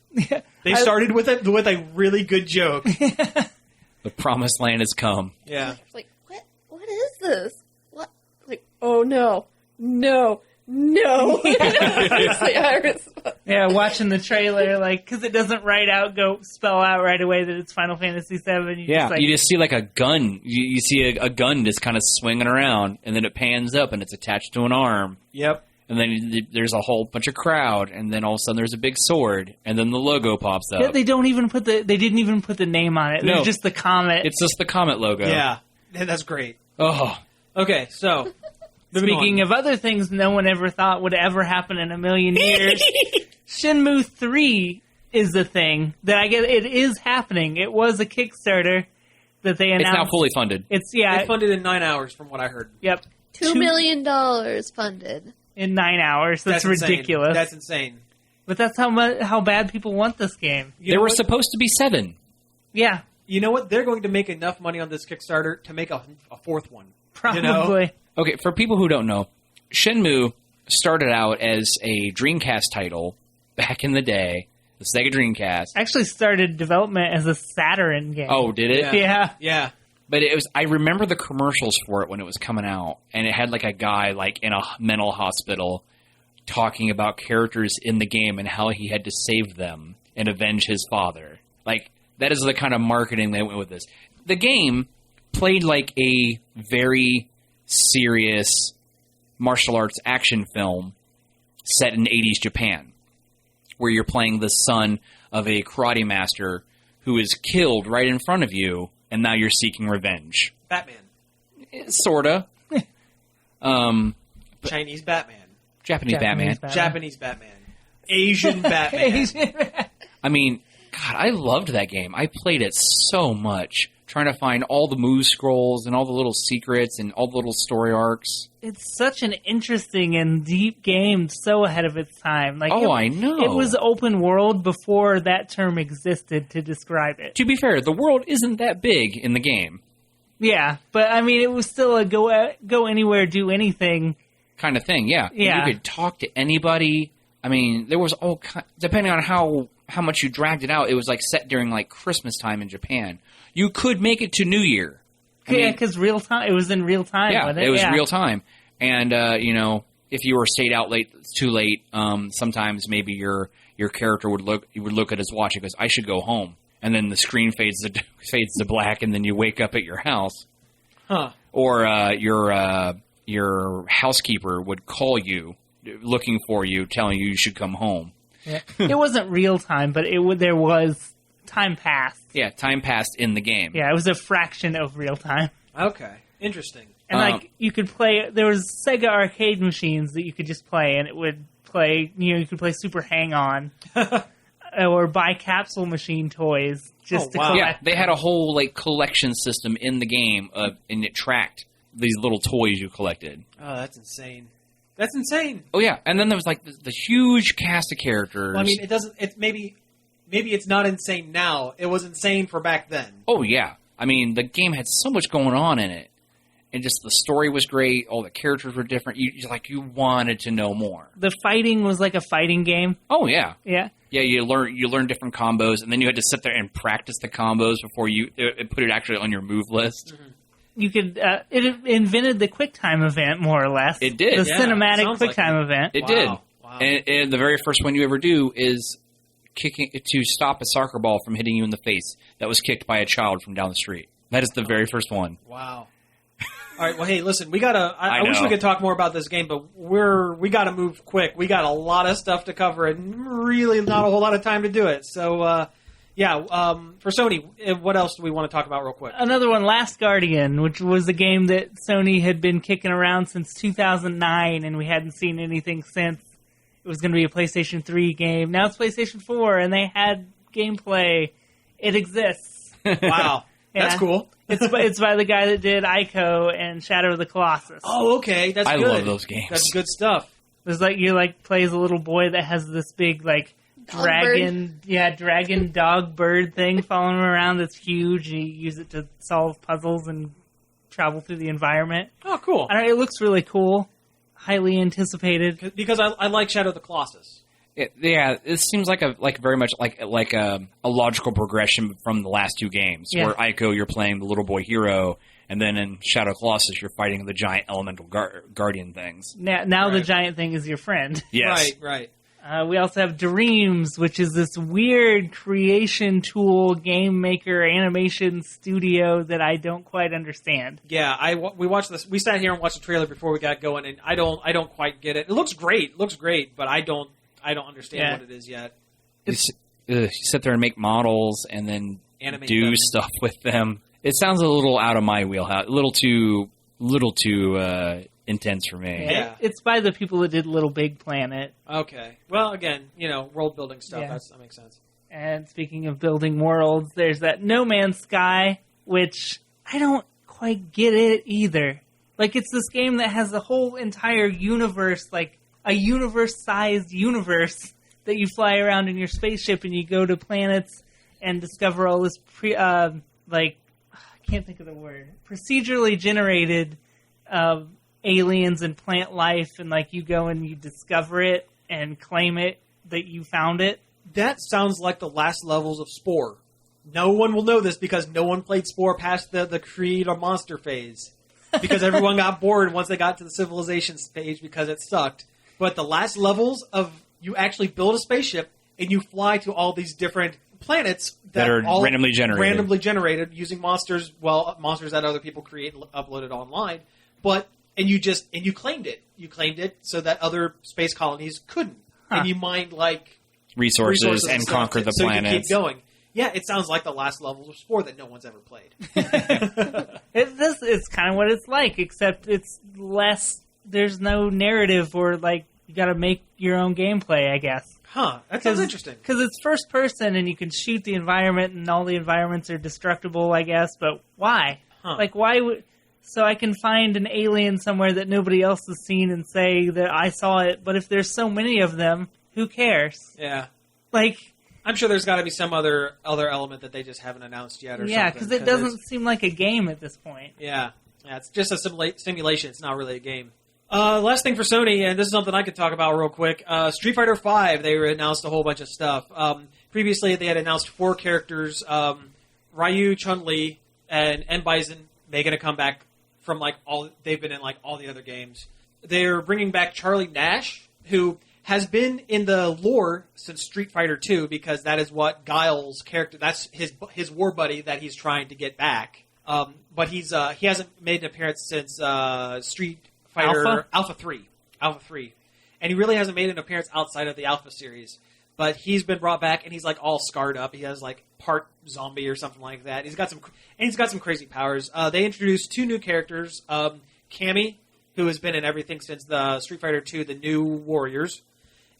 They started with a really good joke. The promised land has come. Yeah. Like, what is this? What? Like, oh no. It's the Iris. Yeah, watching the trailer, like, because it doesn't spell out right away that it's Final Fantasy VII. You just see like a gun. You see a gun just kind of swinging around, and then it pans up and it's attached to an arm. Yep. And then there's a whole bunch of crowd, and then all of a sudden there's a big sword, and then the logo pops up. Yeah, they didn't even put the name on it. No. It's just the comet. It's just the comet logo. Yeah. That's great. Oh. Okay, so speaking of other things no one ever thought would ever happen in a million years, Shenmue III is a thing that I guess it is happening. It was a Kickstarter that they announced. It's now fully funded. It's funded in 9 hours, from what I heard. Yep. $2 million funded in 9 hours. That's ridiculous. Insane. That's insane. But that's how bad people want this game. There were supposed to be 7. Yeah. You know what? They're going to make enough money on this Kickstarter to make a fourth one. Probably. You know? Okay, for people who don't know, Shenmue started out as a Dreamcast title back in the day, the Sega Dreamcast. Actually started development as a Saturn game. Oh, did it? Yeah. But I remember the commercials for it when it was coming out, and it had like a guy like in a mental hospital talking about characters in the game and how he had to save them and avenge his father. Like, that is the kind of marketing they went with this. The game played like a very serious martial arts action film set in 80s Japan, where you're playing the son of a karate master who is killed right in front of you, and now you're seeking revenge. Batman. Sorta. Chinese Batman. Japanese Batman. Japanese Batman. Asian Batman. I mean, God, I loved that game. I played it so much, trying to find all the move scrolls and all the little secrets and all the little story arcs. It's such an interesting and deep game, so ahead of its time. Like, I know. It was open world before that term existed to describe it. To be fair, the world isn't that big in the game. Yeah, but I mean, it was still a go anywhere, do anything kind of thing. Yeah. Yeah. You could talk to anybody. I mean, there was all depending on how much you dragged it out. It was like set during like Christmas time in Japan. You could make it to New Year. Because real time. It was in real time. Yeah, wasn't it? It was real time. And if you were stayed out too late, sometimes maybe your character would look at his watch and goes, "I should go home." And then the screen fades to black, and then you wake up at your house. Huh. Or your housekeeper would call you, looking for you, telling you should come home. Yeah. It wasn't real time, but there was time passed. Yeah, time passed in the game. Yeah, it was a fraction of real time. Okay, interesting. And you could play. There was Sega arcade machines that you could just play, and it would play. You could play Super Hang On. Or buy capsule machine toys just to collect. Yeah, they had a whole collection system in the game and it tracked these little toys you collected. Oh, that's insane. That's insane. Oh yeah, and then there was like the huge cast of characters. Well, I mean, it doesn't. It's maybe it's not insane now. It was insane for back then. Oh yeah, I mean the game had so much going on in it, and just the story was great. All the characters were different. You wanted to know more. The fighting was like a fighting game. Oh yeah, Yeah. yeah. You learn different combos, and then you had to sit there and practice the combos before you put it actually on your move list. Mm-hmm. You could. It invented the QuickTime event, more or less. It did. The Yeah, cinematic sounds like QuickTime event. It Wow. did. Wow. And the very first one you ever do is kicking to stop a soccer ball from hitting you in the face that was kicked by a child from down the street. That is the very first one. Wow. All right. Well, hey, listen. We gotta. I wish know. we could talk more about this game, but we gotta move quick. We got a lot of stuff to cover, and really not a whole lot of time to do it. So, for Sony, what else do we want to talk about real quick? Another one, Last Guardian, which was a game that Sony had been kicking around since 2009, and we hadn't seen anything since. It was going to be a PlayStation 3 game. Now it's PlayStation 4, and they had gameplay. It exists. Wow, that's Yeah. cool. It's by the guy that did Ico and Shadow of the Colossus. Oh, okay, that's I good. love those games. That's good stuff. There's plays a little boy that has this big dragon dog bird thing following him around that's huge, and you use it to solve puzzles and travel through the environment. Oh, cool. I don't know, it looks really cool. Highly anticipated. Because I like Shadow of the Colossus. It seems like very much like a logical progression from the last two games. Yeah. Where Ico, you're playing the little boy hero, and then in Shadow of the Colossus, you're fighting the giant elemental guardian things. Now the Right. giant thing is your friend. Yes. Right. We also have Dreams, which is this weird creation tool, game maker, animation studio that I don't quite understand. Yeah, we watched this. We sat here and watched the trailer before we got going, and I don't quite get it. It looks great, but I don't understand Yeah. what it is yet. You sit there and make models and then Animate do them. stuff with them. It sounds a little out of my wheelhouse, a little too intense for me. Yeah. It's by the people that did Little Big Planet. Okay. Well, again, world building stuff. Yeah. That makes sense. And speaking of building worlds, there's that No Man's Sky, which I don't quite get it either. Like, it's this game that has the whole entire universe, like a universe-sized universe that you fly around in your spaceship and you go to planets and discover all this I can't think of the word, procedurally generated aliens and plant life, and like you go and you discover it and claim it that you found it. That sounds like the last levels of Spore. No one will know this because no one played Spore past the create a monster phase. Because everyone got bored once they got to the civilization page because it sucked. But the last levels of you actually build a spaceship and you fly to all these different planets That are all randomly generated. Randomly generated using monsters that other people create and uploaded online. And you claimed it. You claimed it so that other space colonies couldn't. Huh. And you mined Resources and stuff conquer the so planets. you keep going. Yeah, it sounds like the last levels of Spore that no one's ever played. It's kind of what it's like, except it's less. There's no narrative, or you got to make your own gameplay, I guess. Huh, that sounds interesting. Because it's first person and you can shoot the environment, and all the environments are destructible, I guess. But why? Huh. Why would? So I can find an alien somewhere that nobody else has seen and say that I saw it. But if there's so many of them, who cares? Yeah. Like, I'm sure there's got to be some other element that they just haven't announced yet or something. yeah, because it doesn't seem like a game at this point. Yeah, it's just a simulation. It's not really a game. Last thing for Sony, and this is something I could talk about real quick. Street Fighter V, they announced a whole bunch of stuff. Previously, they had announced 4 characters, Ryu, Chun-Li, and M. Bison making a comeback from they've been in all the other games. They're bringing back Charlie Nash, who has been in the lore since Street Fighter II, because that is what Guile's character, that's his war buddy that he's trying to get back. But he hasn't made an appearance since Street Fighter Alpha 3. And he really hasn't made an appearance outside of the Alpha series. But he's been brought back, and he's all scarred up. He has part zombie or something like that. He's got some crazy powers. They introduced 2 new characters, Cammy, who has been in everything since the Street Fighter II, the New Warriors,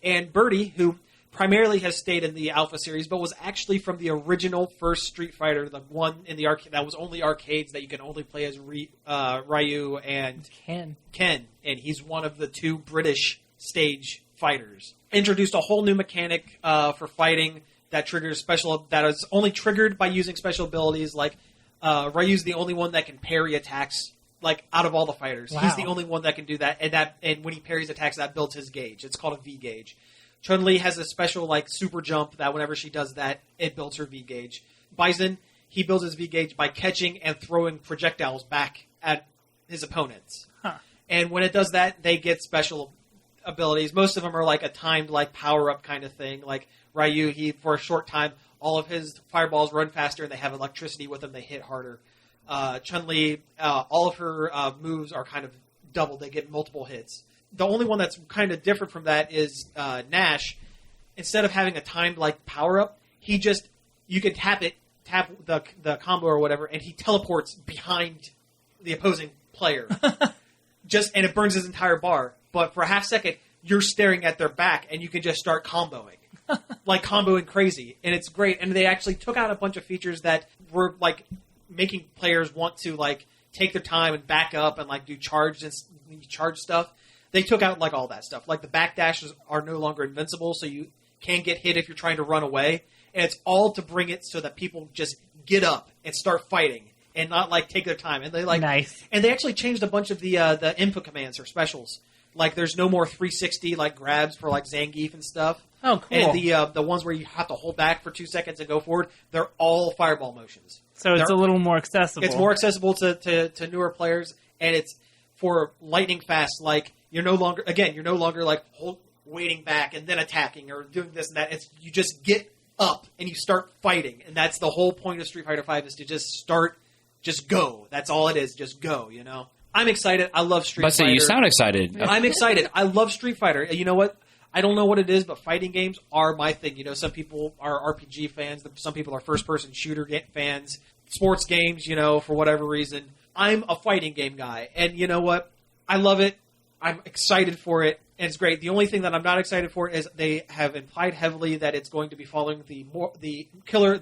and Birdie, who primarily has stayed in the Alpha series, but was actually from the original first Street Fighter, the one in the arcade that was only arcades that you can only play as Ryu and Ken. And he's one of the 2 British stage fighters. Introduced a whole new mechanic for fighting that triggers that is only triggered by using special abilities. Like Ryu's the only one that can parry attacks. Like out of all the fighters, Wow. He's the only one that can do that. And when he parries attacks, that builds his gauge. It's called a V gauge. Chun-Li has a special like super jump that whenever she does that, it builds her V gauge. Bison, he builds his V gauge by catching and throwing projectiles back at his opponents. Huh. And when it does that, they get special abilities. Most of them are like a timed like power up kind of thing. Like Ryu, for a short time, all of his fireballs run faster and they have electricity with them. They hit harder. Chun-Li, all of her moves are kind of doubled. They get multiple hits. The only one that's kind of different from that is Nash. Instead of having a timed like power up, you can tap the combo or whatever, and he teleports behind the opposing player. And it burns his entire bar. But for a half second, you're staring at their back, and you can just start comboing. Like comboing crazy. And it's great. And they actually took out a bunch of features that were like making players want to like take their time and back up and like do charge stuff. They took out like all that stuff. Like the backdashes are no longer invincible, so you can get hit if you're trying to run away. And it's all to bring it so that people just get up and start fighting and not like take their time. And they like nice. And they actually changed a bunch of the input commands or specials. Like there's no more 360 like grabs for like Zangief and stuff. Oh, cool. And the ones where you have to hold back for 2 seconds and go forward, they're all fireball motions. So it's a little more accessible. It's more accessible to newer players, and it's for lightning fast. Like you're no longer like waiting back and then attacking or doing this and that. You just get up and you start fighting, and that's the whole point of Street Fighter V is to just go. That's all it is. Just go. You know. I'm excited. I love Street Fighter. You sound excited. I'm excited. I love Street Fighter. You know what? I don't know what it is, but fighting games are my thing. You know, some people are RPG fans. Some people are first-person shooter fans. Sports games, you know, for whatever reason. I'm a fighting game guy. And you know what? I love it. I'm excited for it. And it's great. The only thing that I'm not excited for is they have implied heavily that it's going to be following the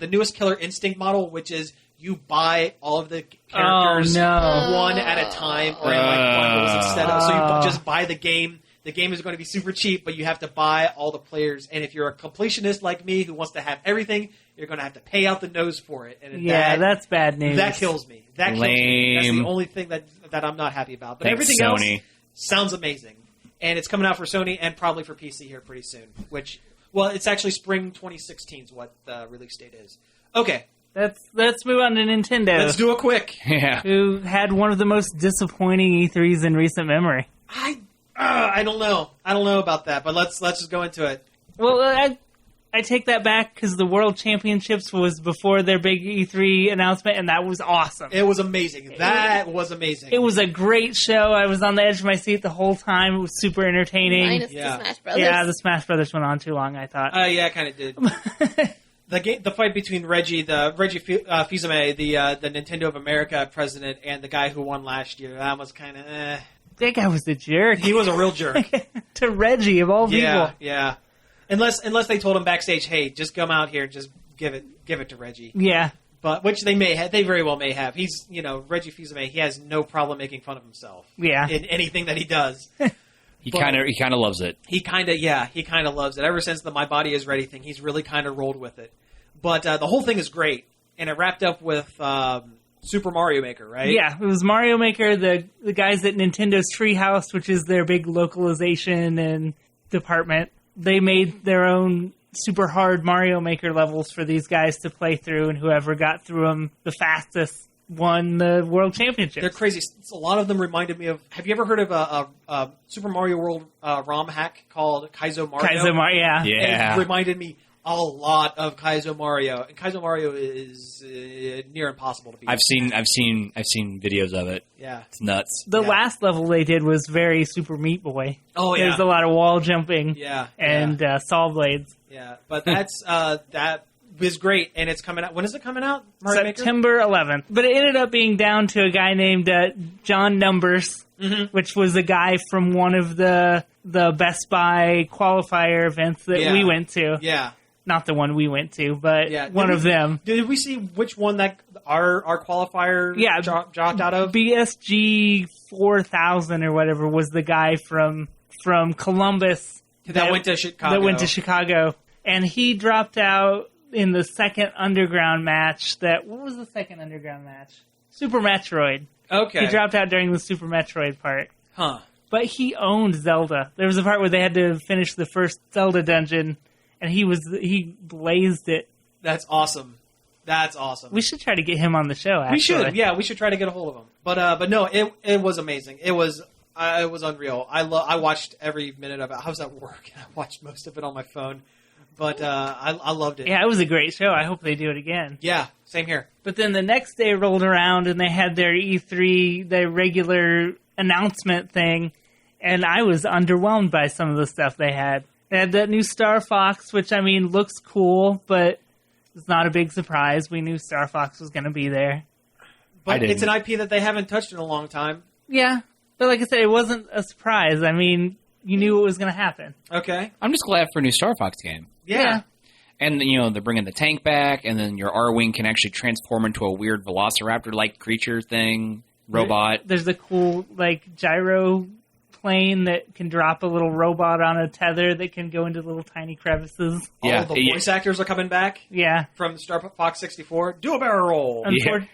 newest Killer Instinct model, which is you buy all of the characters one at a time or in like bundles instead of. So you just buy the game. The game is going to be super cheap, but you have to buy all the players. And if you're a completionist like me who wants to have everything, you're going to have to pay out the nose for it. And that's bad news. That kills me. That's the only thing that I'm not happy about. But everything else sounds amazing. And it's coming out for Sony and probably for PC here pretty soon. It's actually spring 2016 is what the release date is. Okay. Let's move on to Nintendo. Let's do it quick. Yeah. Who had one of the most disappointing E3s in recent memory. I don't know. I don't know about that, but let's just go into it. Well, I take that back because the World Championships was before their big E3 announcement, and that was awesome. It was amazing. That was amazing. It was a great show. I was on the edge of my seat the whole time. It was super entertaining. Minus the Smash Brothers. Yeah, the Smash Brothers went on too long, I thought. Yeah, it kind of did. The fight between Reggie Fils-Aimé, the Nintendo of America president, and the guy who won last year, that was kind of That guy was a jerk. He was a real jerk. To Reggie, of all people. Yeah. Unless they told him backstage, hey, just come out here and just give it to Reggie. Yeah. But which they very well may have. He's, Reggie Fils-Aimé, he has no problem making fun of himself. Yeah. In anything that he does. He kind of loves it. He kind of loves it. Ever since the My Body Is Ready thing, he's really kind of rolled with it. But the whole thing is great, and it wrapped up with Super Mario Maker, right? Yeah, it was Mario Maker. The guys at Nintendo's Treehouse, which is their big localization and department, they made their own super hard Mario Maker levels for these guys to play through, and whoever got through them the fastest won the World Championship. They're crazy. A lot of them reminded me of... Have you ever heard of a Super Mario World ROM hack called Kaizo Mario? Kaizo Mario, yeah. And it reminded me a lot of Kaizo Mario, and Kaizo Mario is near impossible to beat. I've seen videos of it. Yeah, it's nuts. The last level they did was very Super Meat Boy. Oh yeah, there's a lot of wall jumping. Yeah, and saw blades. Yeah, but that's is great, and it's coming out. When is it coming out? Mario Maker? September 11th. But it ended up being down to a guy named John Numbers, which was a guy from one of the Best Buy qualifier events that we went to. Yeah. Not the one we went to, but one of them. Did we see which one that our qualifier dropped out of? BSG 4000 or whatever was the guy from Columbus that went to Chicago. And he dropped out in the second Underground match. What was the second Underground match? Super Metroid. Okay. He dropped out during the Super Metroid part. Huh. But he owned Zelda. There was a part where they had to finish the first Zelda dungeon, and he blazed it. That's awesome. We should try to get him on the show, actually. We should, yeah. We should try to get a hold of him. But no, it was amazing. It was unreal. I watched every minute of it. I was at work, and I watched most of it on my phone. But I loved it. Yeah, it was a great show. I hope they do it again. Yeah, same here. But then the next day rolled around, and they had their E3, their regular announcement thing, and I was underwhelmed by some of the stuff they had. They had that new Star Fox, which, I mean, looks cool, but it's not a big surprise. We knew Star Fox was going to be there. But it's an IP that they haven't touched in a long time. Yeah, but like I said, it wasn't a surprise. I mean, you knew it was going to happen. Okay. I'm just glad for a new Star Fox game. Yeah. And, they're bringing the tank back, and then your R-Wing can actually transform into a weird velociraptor-like creature thing, robot. There's a cool, gyro plane that can drop a little robot on a tether that can go into little tiny crevices. Yeah. All the voice actors are coming back. Yeah. From Star Fox 64. Do a barrel roll.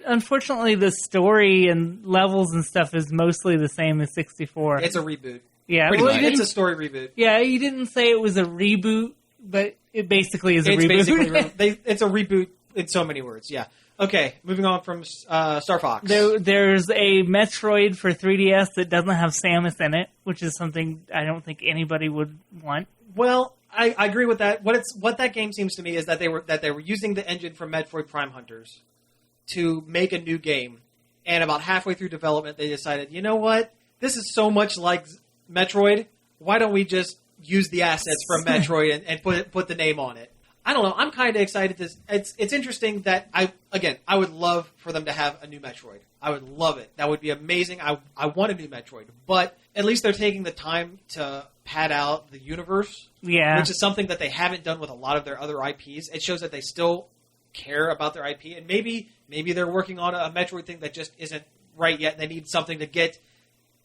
Unfortunately, the story and levels and stuff is mostly the same as 64. It's a reboot. Yeah. It's a story reboot. Yeah, you didn't say it was a reboot, but it basically is a reboot. It's a reboot in so many words, yeah. Okay, moving on from Star Fox. There's a Metroid for 3DS that doesn't have Samus in it, which is something I don't think anybody would want. Well, I agree with that. What that game seems to me is that they were using the engine from Metroid Prime Hunters to make a new game, and about halfway through development, they decided, you know what? This is so much like Metroid. Why don't we just use the assets from Metroid and put the name on it? I don't know. I'm kind of excited. It's interesting that I would love for them to have a new Metroid. I would love it. That would be amazing. I want a new Metroid. But at least they're taking the time to pad out the universe. Yeah. Which is something that they haven't done with a lot of their other IPs. It shows that they still care about their IP. And maybe they're working on a Metroid thing that just isn't right yet. And they need something to get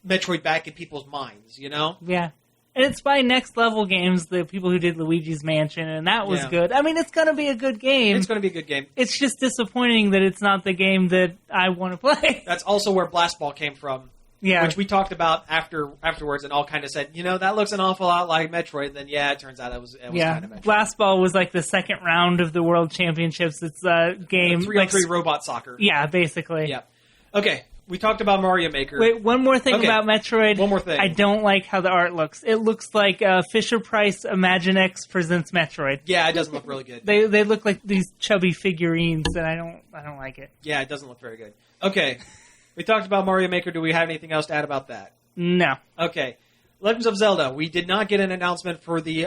Metroid back in people's minds, you know? Yeah. And it's by Next Level Games, the people who did Luigi's Mansion, and that was good. I mean, it's going to be a good game. It's going to be a good game. It's just disappointing that it's not the game that I want to play. That's also where Blast Ball came from. Yeah. Which we talked about afterwards and all kind of said, that looks an awful lot like Metroid. And then, it turns out it was kind of Metroid. Blast Ball was like the second round of the World Championships. It's a game. 3-on-3 robot soccer. Yeah, basically. Yeah. Okay. We talked about Mario Maker. Wait, one more thing about Metroid. One more thing. I don't like how the art looks. It looks like Fisher-Price Imaginext presents Metroid. Yeah, it doesn't look really good. They look like these chubby figurines, and I don't like it. Yeah, it doesn't look very good. Okay, we talked about Mario Maker. Do we have anything else to add about that? No. Okay, Legends of Zelda. We did not get an announcement for the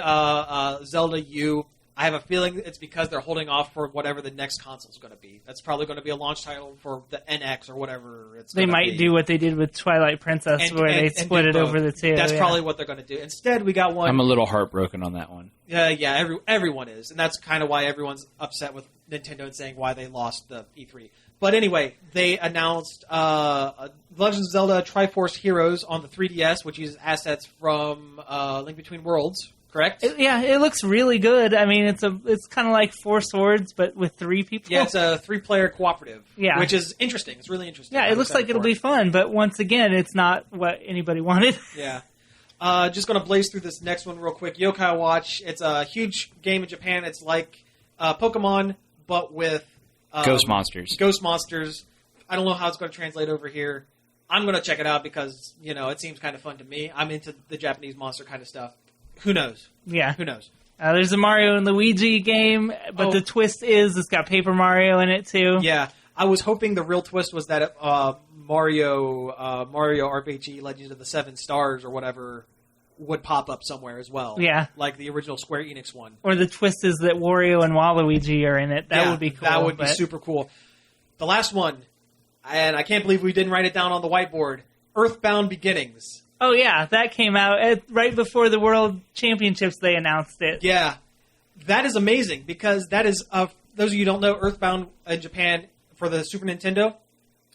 Zelda U. I have a feeling it's because they're holding off for whatever the next console is going to be. That's probably going to be a launch title for the NX or whatever it's going to be. They might do what they did with Twilight Princess, where they split it over the two. That's probably what they're going to do. Instead, we got one. I'm a little heartbroken on that one. Yeah, everyone is. And that's kind of why everyone's upset with Nintendo and saying why they lost the E3. But anyway, they announced Legends of Zelda Triforce Heroes on the 3DS, which uses assets from Link Between Worlds. Correct? It looks really good. I mean, it's kind of like Four Swords, but with 3 people. Yeah, it's a 3-player cooperative. Yeah, which is interesting. It's really interesting. Yeah, it looks like it'll be fun, but once again, it's not what anybody wanted. Yeah. Just going to blaze through this next one real quick. Yokai Watch. It's a huge game in Japan. It's like Pokemon, but with Ghost Monsters. Ghost Monsters. I don't know how it's going to translate over here. I'm going to check it out because it seems kind of fun to me. I'm into the Japanese monster kind of stuff. Who knows? Yeah. Who knows? There's a Mario and Luigi game, but the twist is it's got Paper Mario in it, too. Yeah. I was hoping the real twist was that Mario RPG Legends of the Seven Stars or whatever would pop up somewhere as well. Yeah. Like the original Square Enix one. Or the twist is that Wario and Waluigi are in it. That would be cool. That would be super cool. The last one, and I can't believe we didn't write it down on the whiteboard, Earthbound Beginnings. Oh, yeah. That came out right before the World Championships. They announced it. Yeah. That is amazing because that is, those of you who don't know, Earthbound in Japan for the Super Nintendo,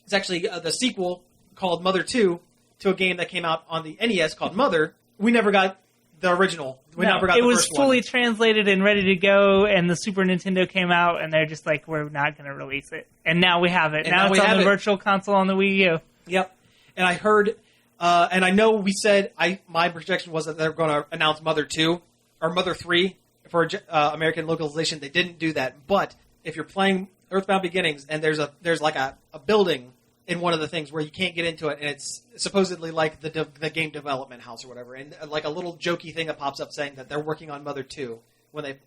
it's actually the sequel called Mother 2 to a game that came out on the NES called Mother. We never got the original. We never got the first one. It was fully translated and ready to go, and the Super Nintendo came out, and they're just like, we're not going to release it. And now we have it. Now it's on the Virtual Console on the Wii U. Yep. And I heard, and I know we said, my projection was that they were going to announce Mother 2, or Mother 3 for American localization. They didn't do that. But if you're playing Earthbound Beginnings, and there's like a building in one of the things where you can't get into it, and it's supposedly like the game development house or whatever, and like a little jokey thing that pops up saying that they're working on Mother 2 when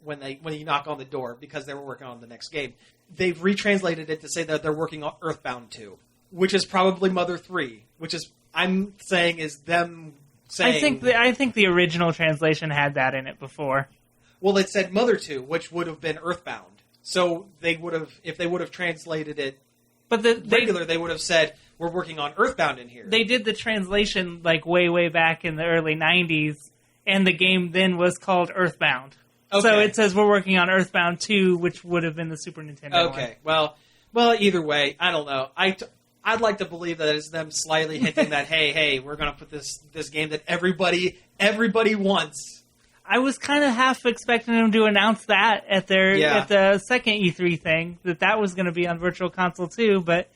you knock on the door because they were working on the next game. They've retranslated it to say that they're working on Earthbound 2, which is probably Mother 3, which is I'm saying is them saying. I think the original translation had that in it before. Well, it said Mother 2, which would have been Earthbound. So they would have, if they would have translated it. But they would have said, we're working on Earthbound in here. They did the translation like way back in the early 90s, and the game then was called Earthbound. Okay. So it says we're working on Earthbound 2, which would have been the Super Nintendo Okay, well, either way, I don't know. I'd like to believe that it's them slightly hinting that, hey, we're going to put this game that everybody wants. I was kind of half expecting them to announce that at the second E3 thing, that was going to be on Virtual Console too, but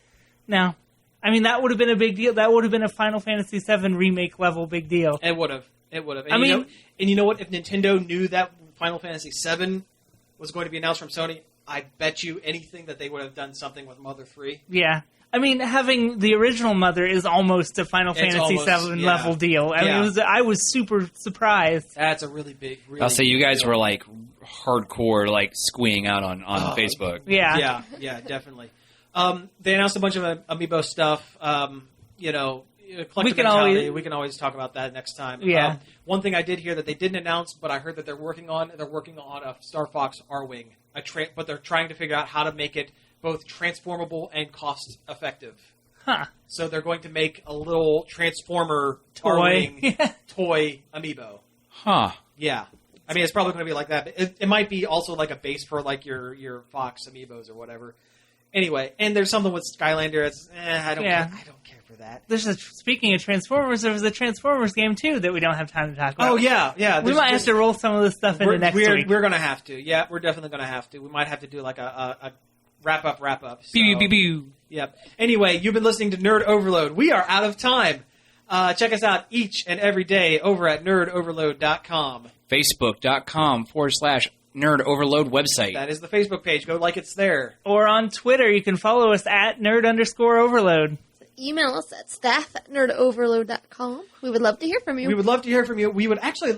no. I mean, that would have been a big deal. That would have been a Final Fantasy VII remake level big deal. It would have. And you know what? If Nintendo knew that Final Fantasy VII was going to be announced from Sony, I bet you anything that they would have done something with Mother 3. Yeah. I mean, having the original Mother is almost a Final Fantasy VII level deal. I mean, I was super surprised. That's a really big. I'll say you guys were like hardcore, like squeeing out on Facebook. Yeah, definitely. They announced a bunch of Amiibo stuff. Collective mentality. We can always talk about that next time. Yeah. One thing I did hear that they didn't announce, but I heard that they're working on a Star Fox R-Wing, but they're trying to figure out how to make it both transformable and cost-effective. Huh. So they're going to make a little Transformer R-Wing toy amiibo. Huh. Yeah. I mean, it's probably going to be like that. But it might be also like a base for like your Fox amiibos or whatever. Anyway, and there's something with Skylander. It's I don't care for that. Speaking of Transformers, there was a Transformers game too that we don't have time to talk about. Oh yeah. We might have to roll some of this stuff into next week. We're going to have to. Yeah, we're definitely going to have to. We might have to do like a wrap up. So, Yep. Anyway, you've been listening to Nerd Overload. We are out of time. Check us out each and every day over at nerdoverload.com. Facebook.com/Nerd Overload website. That is the Facebook page. Go like it's there. Or on Twitter, you can follow us at nerd_overload. Email us at staff@nerdoverload.com. We would love to hear from you. We would love to hear from you. We would actually...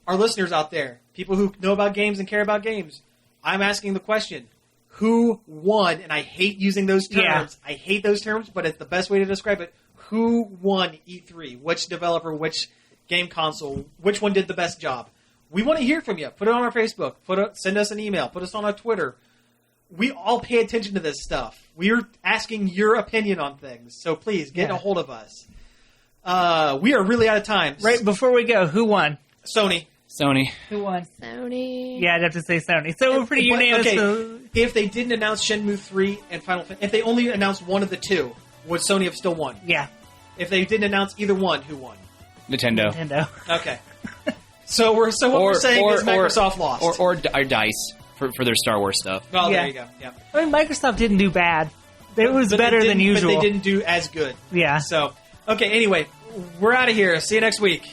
our listeners out there, people who know about games and care about games, I'm asking the question, who won? And I hate using those terms. Yeah. I hate those terms, but it's the best way to describe it. Who won E3? Which developer, which game console, which one did the best job? We want to hear from you. Put it on our Facebook. Send us an email. Put us on our Twitter. We all pay attention to this stuff. We're asking your opinion on things. So please, get a hold of us. We are really out of time. Right, before we go, who won? Sony. Who won? Sony. Yeah, I'd have to say Sony. So we're pretty unanimous. Okay, if they didn't announce Shenmue 3 and Final Fantasy, if they only announced one of the two, would Sony have still won? Yeah. If they didn't announce either one, who won? Nintendo. Okay. So what we're saying is Microsoft lost. Or DICE for their Star Wars stuff. Well, there you go. Yeah. I mean, Microsoft didn't do bad. It was better than usual. But they didn't do as good. Yeah. So, okay, anyway, we're out of here. See you next week.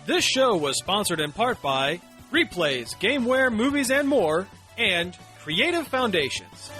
This show was sponsored in part by Replays, Gameware, Movies, and More, and Creative Foundations.